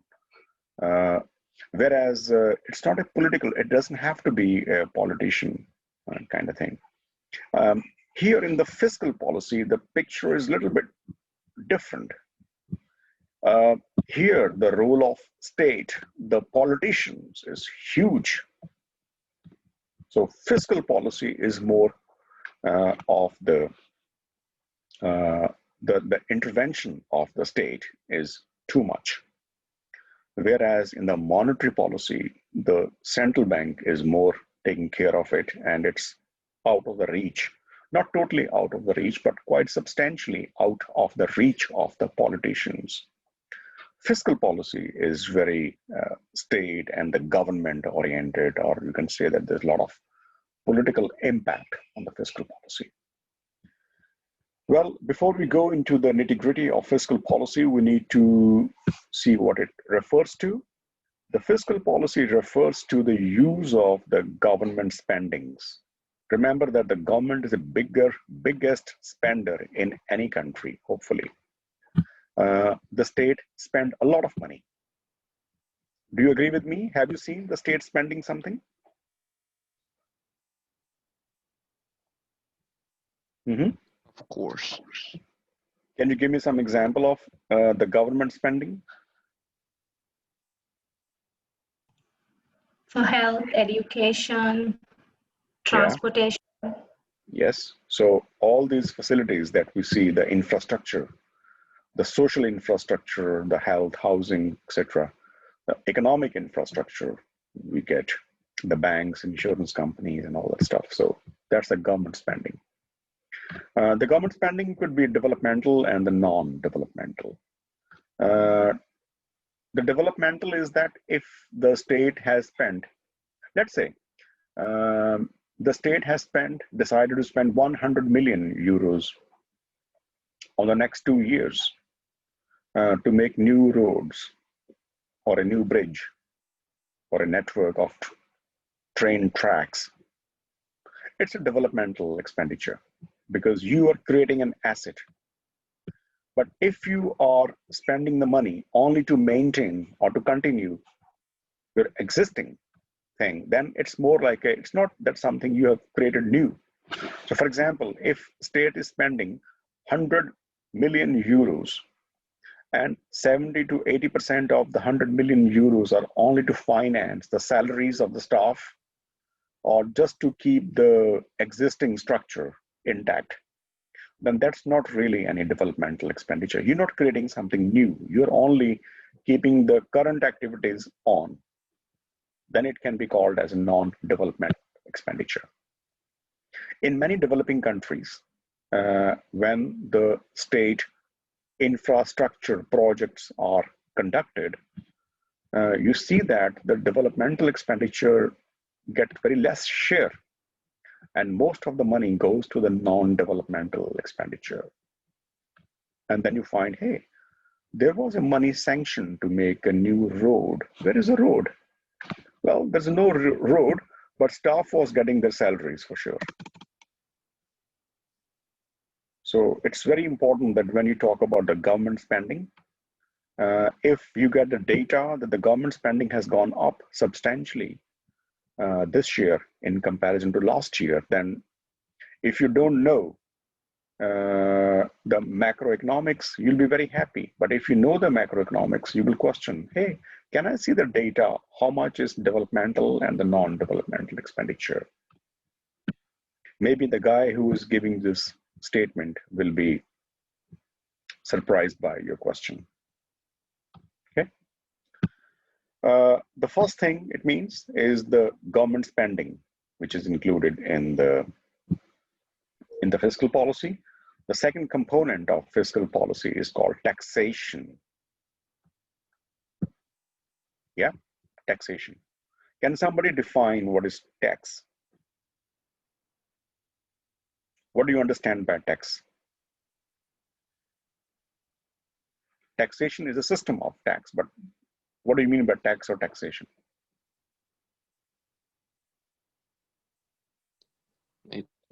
whereas it's not a political, it doesn't have to be a politician kind of thing. Here in the fiscal policy, the picture is a little bit different. Here, the role of state, the politicians, is huge. So fiscal policy is more of the intervention of the state is too much. Whereas in the monetary policy, the central bank is more taking care of it, and it's out of the reach. Not totally out of the reach, but quite substantially out of the reach of the politicians. Fiscal policy is very state and the government oriented, or you can say that there's a lot of political impact on the fiscal policy. Well, before we go into the nitty-gritty of fiscal policy, we need to see what it refers to. The fiscal policy refers to the use of the government spendings. Remember that the government is the biggest spender in any country, hopefully. The state spend a lot of money. Do you agree with me? Have you seen the state spending something? Mm-hmm. Of course. Can you give me some example of the government spending? For health, education, transportation. Yeah. Yes. So all these facilities that we see, the infrastructure, the social infrastructure, the health, housing, etc., the economic infrastructure, we get the banks, insurance companies, and all that stuff. So that's the government spending. The government spending could be developmental and the non-developmental. The developmental is that if the state has spent, let's say, the state has decided to spend 100 million euros on the next 2 years to make new roads or a new bridge or a network of train tracks. It's a developmental expenditure because you are creating an asset. But if you are spending the money only to maintain or to continue your existing thing, then it's more like it's not that something you have created new. So for example, if state is spending 100 million euros and 70 to 80% of the 100 million euros are only to finance the salaries of the staff or just to keep the existing structure intact, then that's not really any developmental expenditure. You're not creating something new. You're only keeping the current activities on. Then it can be called as a non-development expenditure. In many developing countries, when the state infrastructure projects are conducted, you see that the developmental expenditure gets very less share, and most of the money goes to the non-developmental expenditure. And then you find, hey, there was a money sanction to make a new road. Where is the road? Well, there's no road, but staff was getting their salaries for sure. So it's very important that when you talk about the government spending, if you get the data that the government spending has gone up substantially this year in comparison to last year, then if you don't know the macroeconomics, you'll be very happy. But if you know the macroeconomics, you will question, hey, can I see the data? How much is developmental and the non-developmental expenditure? Maybe the guy who is giving this statement will be surprised by your question. Okay. The first thing it means is the government spending, which is included in the fiscal policy. The second component of fiscal policy is called taxation. Yeah, taxation. Can somebody define what is tax? What do you understand by tax? Taxation is a system of tax, but what do you mean by tax or taxation?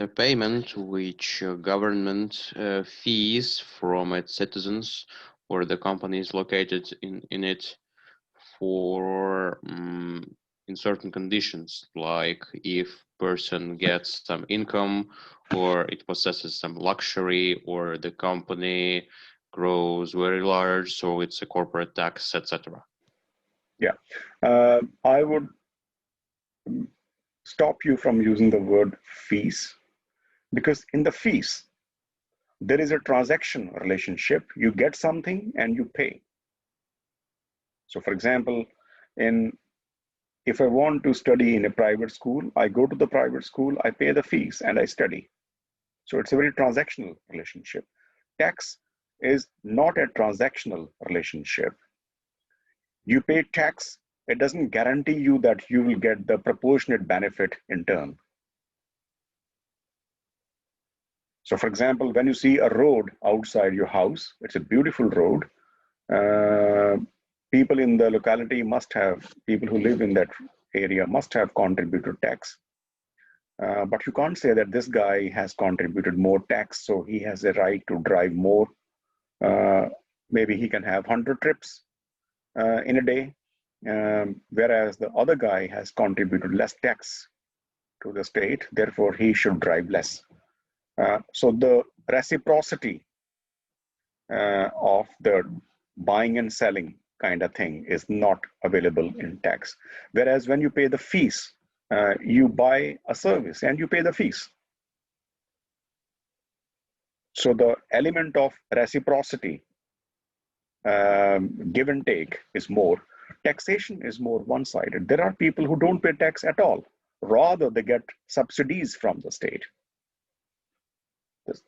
A payment which government fees from its citizens or the companies located in it for in certain conditions, like if person gets some income or it possesses some luxury or the company grows very large, so it's a corporate tax, etc. Yeah, I would stop you from using the word fees, because in the fees, there is a transaction relationship. You get something and you pay. So for example, if I want to study in a private school, I go to the private school, I pay the fees and I study. So it's a very transactional relationship. Tax is not a transactional relationship. You pay tax, it doesn't guarantee you that you will get the proportionate benefit in turn. So for example, when you see a road outside your house, it's a beautiful road. People in the locality people who live in that area must have contributed tax. But you can't say that this guy has contributed more tax, so he has a right to drive more. Maybe he can have 100 trips in a day, whereas the other guy has contributed less tax to the state, therefore he should drive less. So the reciprocity of the buying and selling kind of thing is not available in tax. Whereas when you pay the fees, you buy a service and you pay the fees. So the element of reciprocity, give and take, is more. Taxation is more one-sided. There are people who don't pay tax at all. Rather, they get subsidies from the state.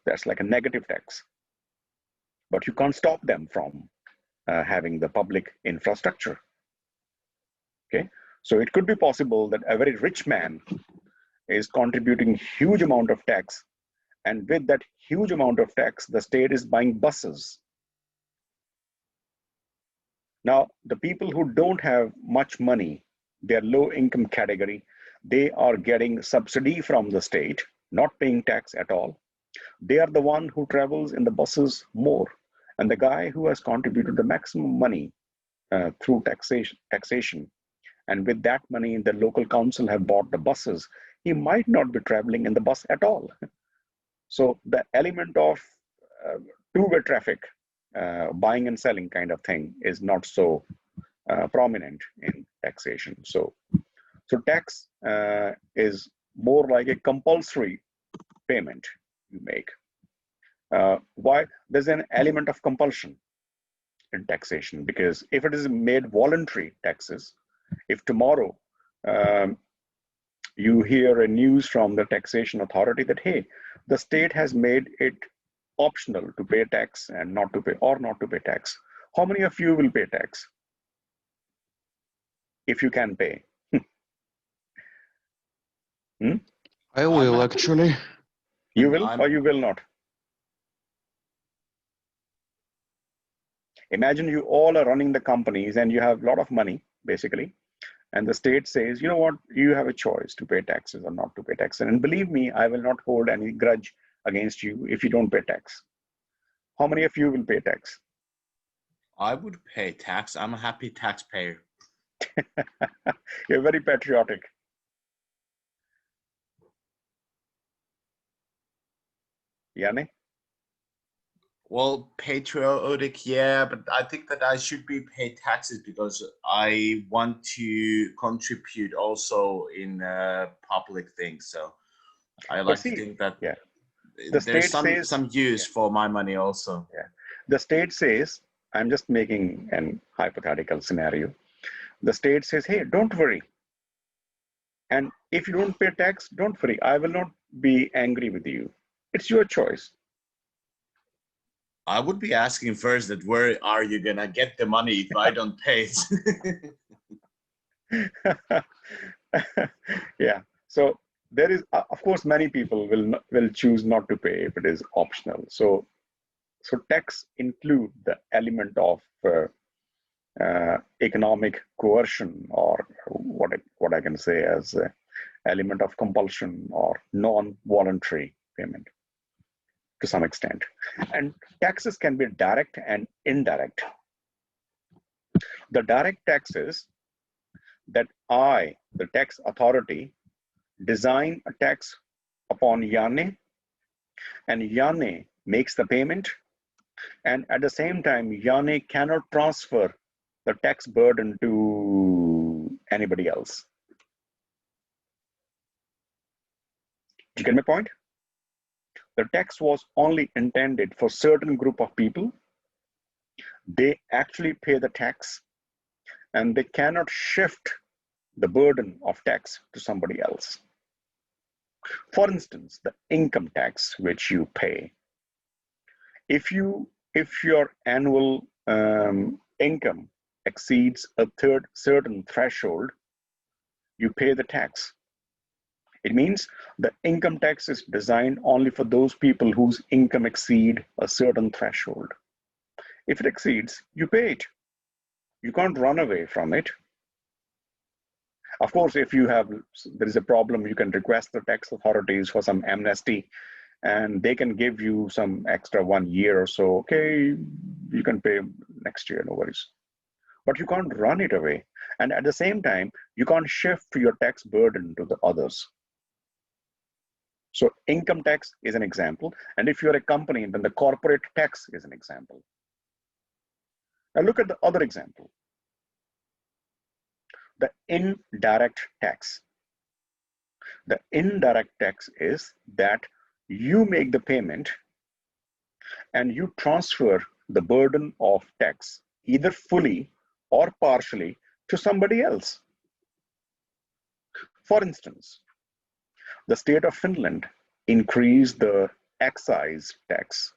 That's like a negative tax. But you can't stop them from having the public infrastructure. Okay, so it could be possible that a very rich man is contributing huge amount of tax, and with that huge amount of tax, the state is buying buses. Now, the people who don't have much money, they're low income category, they are getting subsidy from the state, not paying tax at all. They are the one who travels in the buses more. And the guy who has contributed the maximum money through taxation, and with that money, the local council have bought the buses, he might not be traveling in the bus at all. So the element of two-way traffic, buying and selling kind of thing, is not so prominent in taxation. So tax is more like a compulsory payment you make. Why? There's an element of compulsion in taxation, because if it is made voluntary taxes, if tomorrow you hear a news from the taxation authority that, hey, the state has made it optional to pay tax and not to pay, or not to pay tax, how many of you will pay tax? if you can pay. I will actually. You will I'm- or you will not? Imagine you all are running the companies and you have a lot of money, basically. And the state says, you know what, you have a choice to pay taxes or not to pay taxes. And believe me, I will not hold any grudge against you if you don't pay tax. How many of you will pay tax? I would pay tax. I'm a happy taxpayer. You're very patriotic. Yanni? Well, patriotic, yeah, but I think that I should be paid taxes because I want to contribute also in public things. So I like see, to think that yeah, the there's state says, some use for my money also. yeah, the state says, I'm just making an hypothetical scenario. The state says, hey, don't worry. And if you don't pay tax, don't worry. I will not be angry with you. It's your choice. I would be asking first that where are you gonna get the money if I don't pay it? Yeah. So there is, of course, many people will choose not to pay if it is optional. So tax include the element of economic coercion, or what I can say as element of compulsion or non-voluntary payment to some extent. And taxes can be direct and indirect. The direct taxes that I, the tax authority, design a tax upon Yanni, and Yanni makes the payment, and at the same time, Yanni cannot transfer the tax burden to anybody else. Do you get my point? The tax was only intended for certain group of people. They actually pay the tax, and they cannot shift the burden of tax to somebody else. For instance, the income tax which you pay. If your annual income exceeds a certain threshold, you pay the tax. It means the income tax is designed only for those people whose income exceed a certain threshold. If it exceeds, you pay it. You can't run away from it. Of course, if there is a problem, you can request the tax authorities for some amnesty, and they can give you some extra 1 year or so. Okay, you can pay next year, no worries. But you can't run it away. And at the same time, you can't shift your tax burden to the others. So income tax is an example. And if you're a company, then the corporate tax is an example. Now look at the other example. The indirect tax. The indirect tax is that you make the payment and you transfer the burden of tax either fully or partially to somebody else. For instance, the state of Finland increased the excise tax.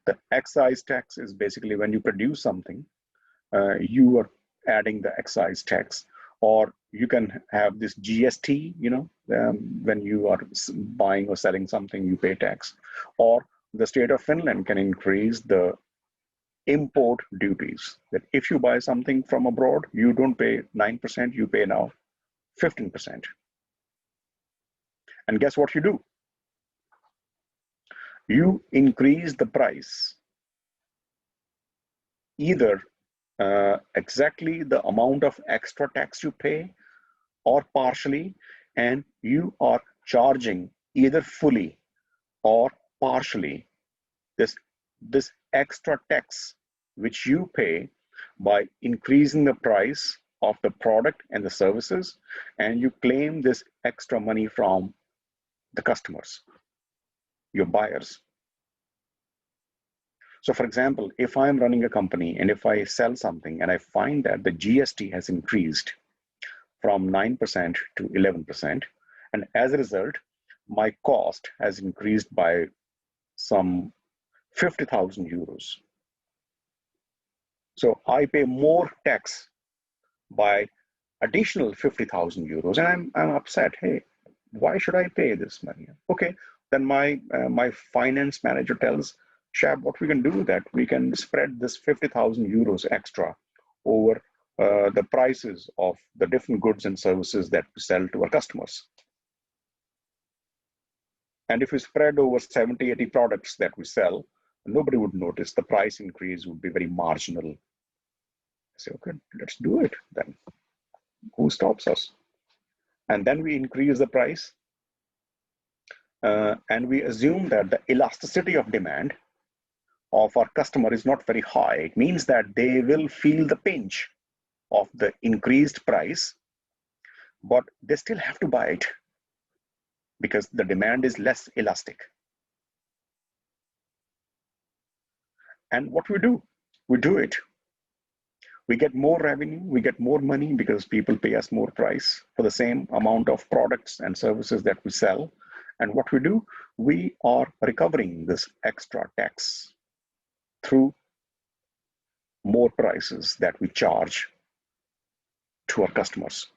The excise tax is basically when you produce something, you are adding the excise tax. Or you can have this GST, when you are buying or selling something, you pay tax. Or the state of Finland can increase the import duties, that if you buy something from abroad, you don't pay 9%, you pay now 15%. And guess what you do? You increase the price, either exactly the amount of extra tax you pay or partially, and you are charging either fully or partially this extra tax which you pay by increasing the price of the product and the services, and you claim this extra money from the customers, your buyers. So for example, if I'm running a company and if I sell something and I find that the GST has increased from 9% to 11%, and as a result, my cost has increased by some 50,000 euros. So I pay more tax by additional 50,000 euros, and I'm upset. Hey, why should I pay this money? Okay, then my finance manager tells Shab, what we can do that we can spread this 50,000 euros extra over the prices of the different goods and services that we sell to our customers. And if we spread over 70, 80 products that we sell, nobody would notice. The price increase would be very marginal. I say, okay, let's do it then. Who stops us? And then we increase the price. And we assume that the elasticity of demand of our customer is not very high. It means that they will feel the pinch of the increased price, but they still have to buy it because the demand is less elastic. And what we do it. We get more revenue, we get more money because people pay us more price for the same amount of products and services that we sell. And what we do, we are recovering this extra tax through more prices that we charge to our customers.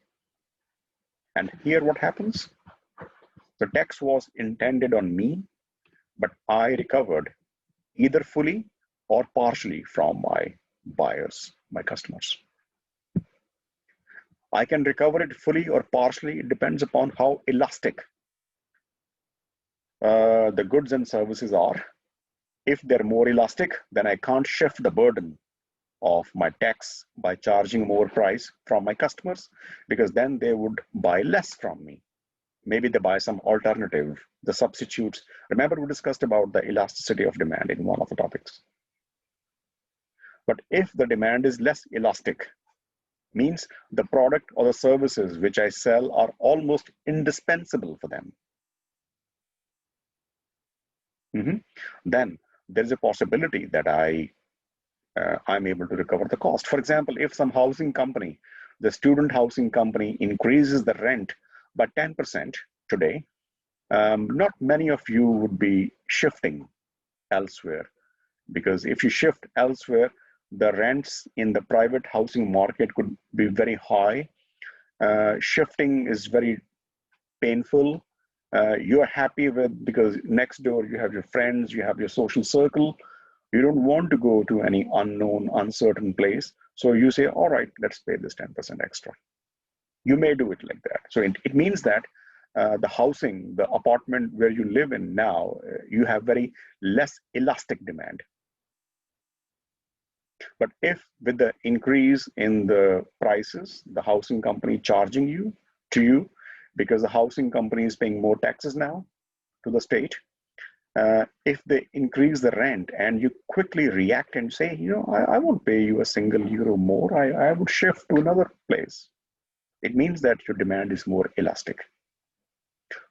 And here what happens? The tax was intended on me, but I recovered either fully or partially from my buyers, my customers. I can recover it fully or partially. It depends upon how elastic the goods and services are. If they're more elastic, then I can't shift the burden of my tax by charging more price from my customers, because then they would buy less from me. Maybe they buy some alternative, the substitutes. Remember, we discussed about the elasticity of demand in one of the topics. But if the demand is less elastic, means the product or the services which I sell are almost indispensable for them, then there's a possibility that I'm able to recover the cost. For example, if some housing company, the student housing company, increases the rent by 10% today, not many of you would be shifting elsewhere, because if you shift elsewhere, the rents in the private housing market could be very high. Shifting is very painful. You're happy with, because next door you have your friends, you have your social circle. You don't want to go to any unknown, uncertain place. So you say, all right, let's pay this 10% extra. You may do it like that. So it means that the housing, the apartment where you live in now, you have very less elastic demand. But if with the increase in the prices, the housing company charging to you, because the housing company is paying more taxes now to the state, if they increase the rent and you quickly react and say, I won't pay you a single euro more, I would shift to another place. It means that your demand is more elastic.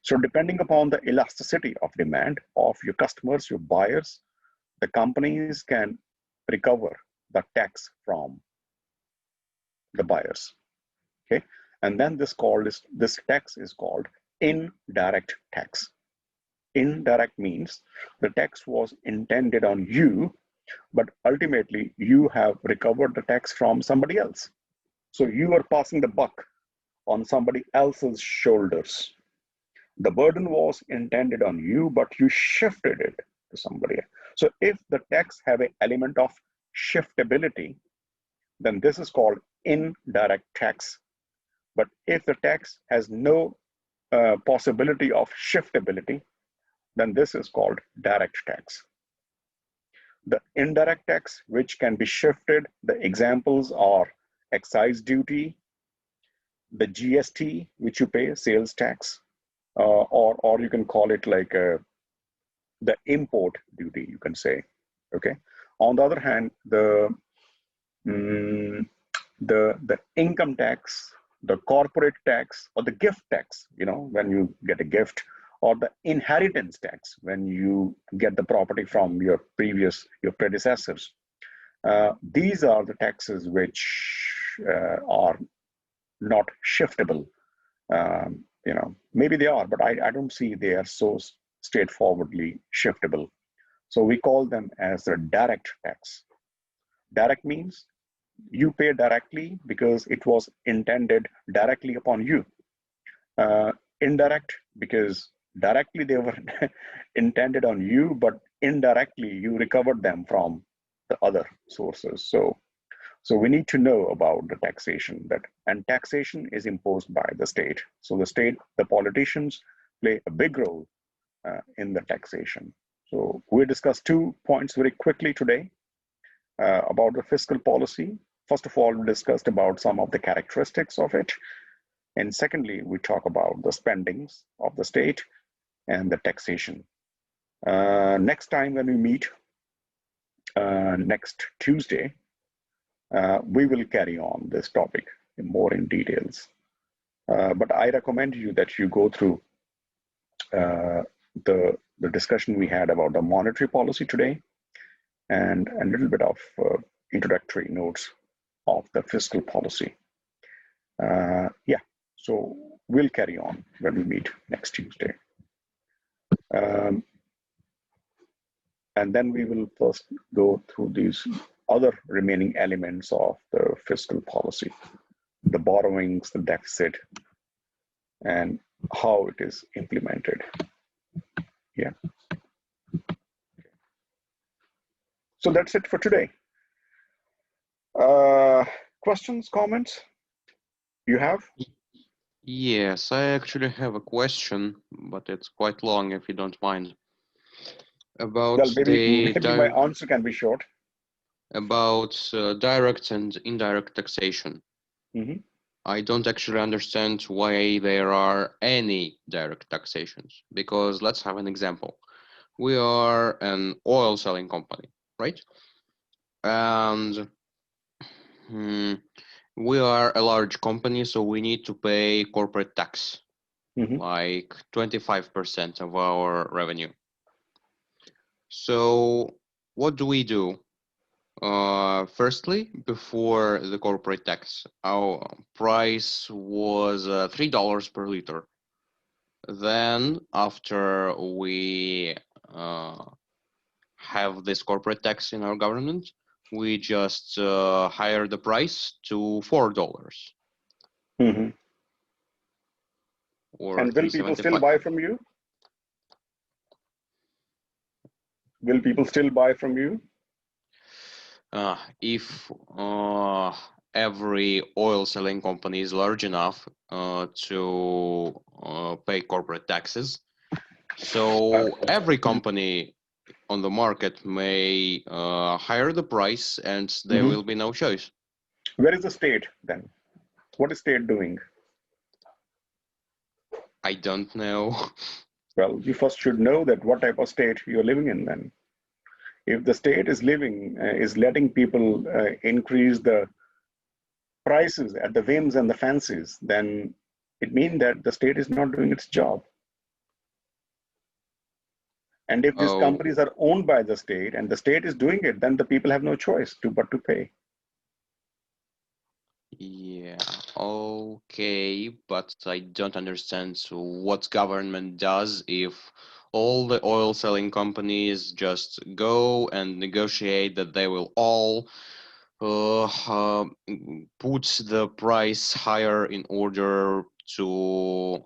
So depending upon the elasticity of demand of your customers, your buyers, the companies can recover the tax from the buyers. Okay, and then this tax is called indirect tax. Indirect means the tax was intended on you, but ultimately you have recovered the tax from somebody else. So you are passing the buck on somebody else's shoulders. The burden was intended on you, but you shifted it to somebody else. So if the tax have an element of shiftability, then this is called indirect tax. But if the tax has no possibility of shiftability, then this is called direct tax. The indirect tax, which can be shifted, the examples are excise duty, the GST, which you pay, sales tax, or you can call it like the import duty, you can say. Okay. On the other hand, the income tax, the corporate tax, or the gift tax, when you get a gift, or the inheritance tax, when you get the property from your predecessors. These are the taxes which are not shiftable. Maybe they are, but I don't see they are so straightforwardly shiftable. So we call them as the direct tax. Direct means You pay directly because it was intended directly upon you. Indirect because directly they were intended on you, but indirectly you recovered them from the other sources. So we need to know about the taxation, and taxation is imposed by the state. So the state, the politicians play a big role in the taxation. So we discussed 2 points very quickly today about the fiscal policy. First of all, we discussed about some of the characteristics of it. And secondly, we talk about the spendings of the state and the taxation. Next time when we meet, next Tuesday, we will carry on this topic more in details. But I recommend you that you go through the discussion we had about the monetary policy today and a little bit of introductory notes of the fiscal policy. Yeah, so we'll carry on when we meet next Tuesday. And then we will first go through these other remaining elements of the fiscal policy, the borrowings, the deficit, and how it is implemented. Yeah. So that's it for today. Questions, comments you have? Yes, I actually have a question, but it's quite long if you don't mind. About Well, maybe my answer can be short. About direct and indirect taxation. Mm-hmm. I don't actually understand why there are any direct taxations, because let's have an example. We are an oil selling company, right? And we are a large company, so we need to pay corporate tax, like 25% of our revenue. So what do we do? Firstly, before the corporate tax, our price was $3 per liter. Then after we have this corporate tax in our government, we just higher the price to $4. Mm-hmm. Or and will people still buy from you? Will people still buy from you? If every oil selling company is large enough to pay corporate taxes, so every company on the market may higher the price and there will be no choice. Where is the state then? What is state doing? I don't know. Well, you first should know that what type of state you're living in then. If the state is letting people increase the prices at the whims and the fancies, then it means that the state is not doing its job. And if these companies are owned by the state and the state is doing it, then the people have no choice but to pay. Yeah, okay, but I don't understand what government does if all the oil selling companies just go and negotiate that they will all put the price higher in order to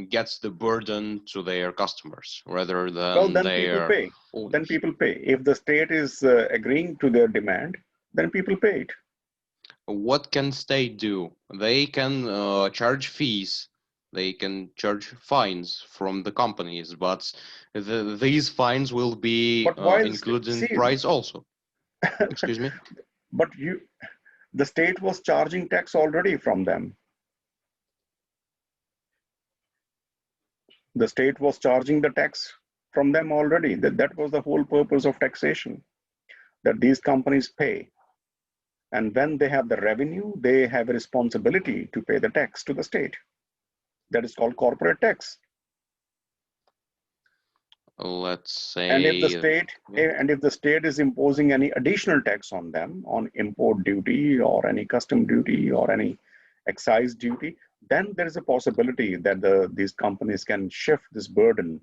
get the burden to their customers rather than well, then people pay. owners. Then people pay. If the state is agreeing to their demand, then people pay it. What can state do? They can charge fees. They can charge fines from the companies, but these fines will be included in price also. Excuse me? But the state was charging tax already from them. The state was charging the tax from them already. That was the whole purpose of taxation, that these companies pay. And when they have the revenue, they have a responsibility to pay the tax to the state. That is called corporate tax. Let's say. And if the state is imposing any additional tax on them, on import duty or any custom duty or any excise duty, then there is a possibility that these companies can shift this burden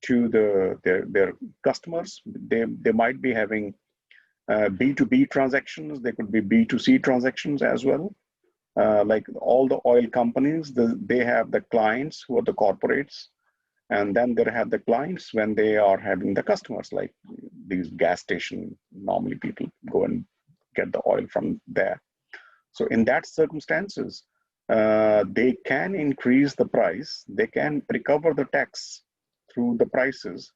to their customers. They might be having B2B transactions, they could be B2C transactions as well. Like all the oil companies, they have the clients who are the corporates, and then they have the clients when they are having the customers, like these gas station. Normally people go and get the oil from there. So in that circumstances, they can increase the price, they can recover the tax through the prices.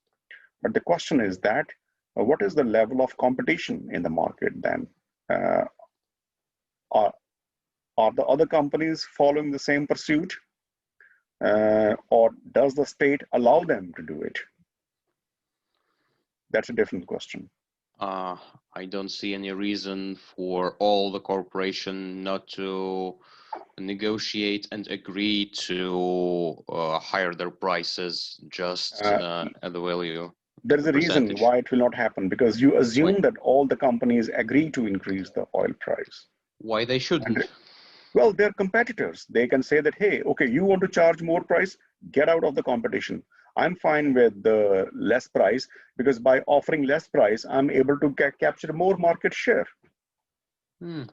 But the question is that, what is the level of competition in the market then? Are the other companies following the same pursuit? Or does the state allow them to do it? That's a different question. I don't see any reason for all the corporation not to negotiate and agree to higher their prices just at the value. There is a reason Percentage. why it will not happen, because you assume Why? that all the companies agree to increase the oil price. Why they shouldn't? Well, they're competitors. They can say that, hey, okay, you want to charge more price, get out of the competition. I'm fine with the less price, because by offering less price, I'm able to capture more market share. If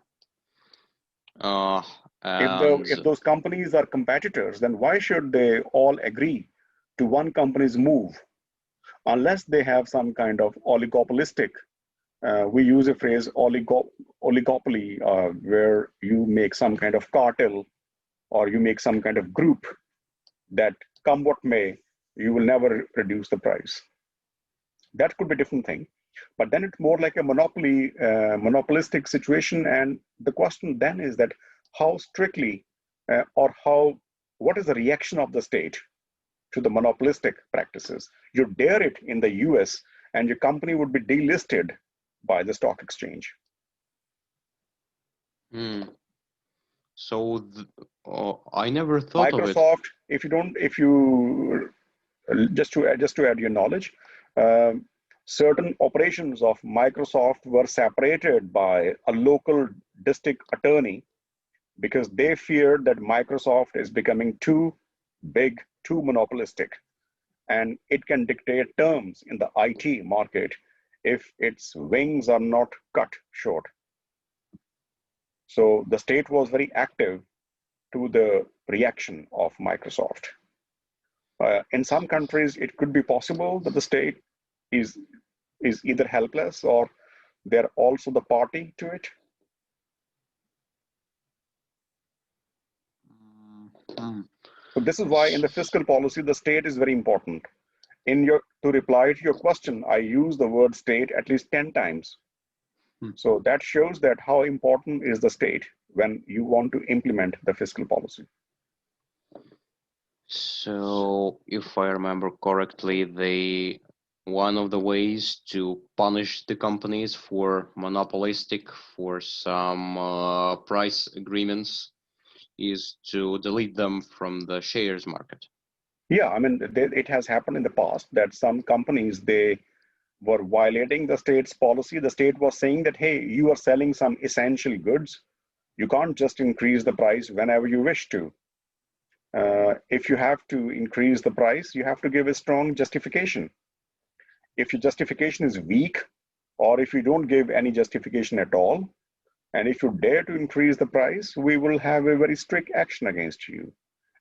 those companies are competitors, then why should they all agree to one company's move? Unless they have some kind of oligopolistic, we use a phrase oligopoly, where you make some kind of cartel, or you make some kind of group that, come what may, you will never reduce the price. That could be a different thing. But then it's more like a monopolistic situation. And the question then is that how strictly, what is the reaction of the state to the monopolistic practices? You dare it in the US, and your company would be delisted by the stock exchange. So I never thought Microsoft, of it. Just to add your knowledge, certain operations of Microsoft were separated by a local district attorney, because they feared that Microsoft is becoming too big, too monopolistic, and it can dictate terms in the IT market if its wings are not cut short. So the state was very active to the reaction of Microsoft. In some countries, it could be possible that the state is either helpless or they're also the party to it. So this is why in the fiscal policy, the state is very important. To reply to your question, I use the word state at least 10 times. So that shows that how important is the state when you want to implement the fiscal policy. So if I remember correctly, one of the ways to punish the companies for monopolistic, for some price agreements, is to delete them from the shares market. Yeah, I mean, it has happened in the past that some companies, they were violating the state's policy. The state was saying that, hey, you are selling some essential goods. You can't just increase the price whenever you wish to. If you have to increase the price, you have to give a strong justification. If your justification is weak, or if you don't give any justification at all, and if you dare to increase the price, we will have a very strict action against you.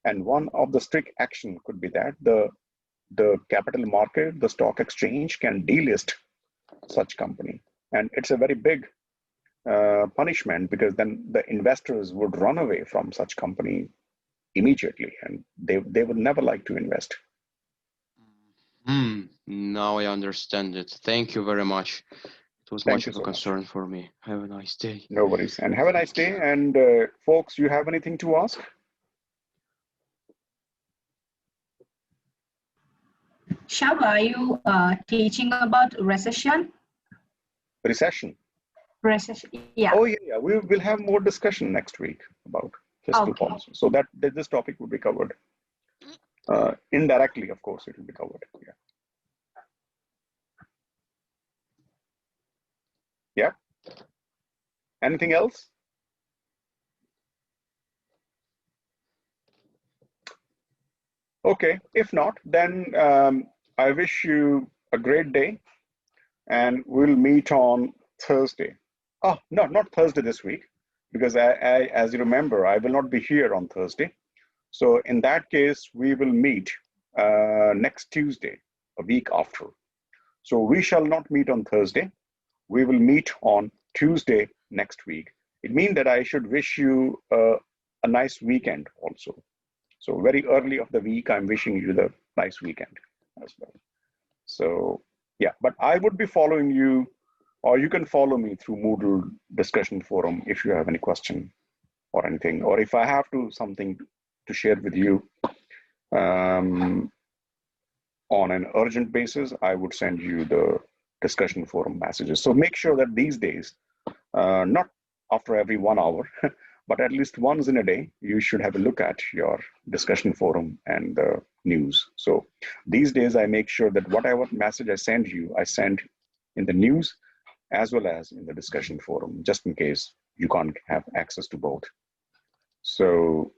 And one of the strict action could be that the capital market, the stock exchange, can delist such company. And it's a very big punishment, because then the investors would run away from such company immediately, and they would never like to invest. Now I understand it. Thank you very much. It was much of a concern for me. Have a nice day. No worries, and have a nice day. And folks, you have anything to ask? Shab, are you teaching about recession? Recession? Recession, yeah. Oh yeah, we will have more discussion next week about fiscal policy. So that this topic will be covered. Indirectly, of course, it will be covered. Yeah. Yeah. Anything else? Okay, if not, then I wish you a great day, and we'll meet on Thursday. Oh, no, not Thursday this week, because as you remember, I will not be here on Thursday. So in that case, we will meet next Tuesday, a week after. So we shall not meet on Thursday. We will meet on Tuesday next week. It means that I should wish you a nice weekend also. So very early of the week, I'm wishing you the nice weekend as well. So yeah, but I would be following you, or you can follow me through Moodle discussion forum if you have any question or anything, or if I have something to share with you on an urgent basis, I would send you the discussion forum messages. So make sure that these days, not after every 1 hour, but at least once in a day, you should have a look at your discussion forum and the news. So these days, I make sure that whatever message I send you, I send in the news as well as in the discussion forum, just in case you can't have access to both. So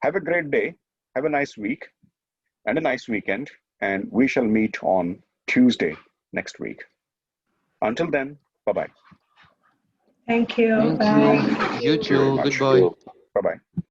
have a great day, have a nice week and a nice weekend, and we shall meet on Tuesday next week. Until then, bye-bye. Thank you. Thank Bye. you. You too. Goodbye.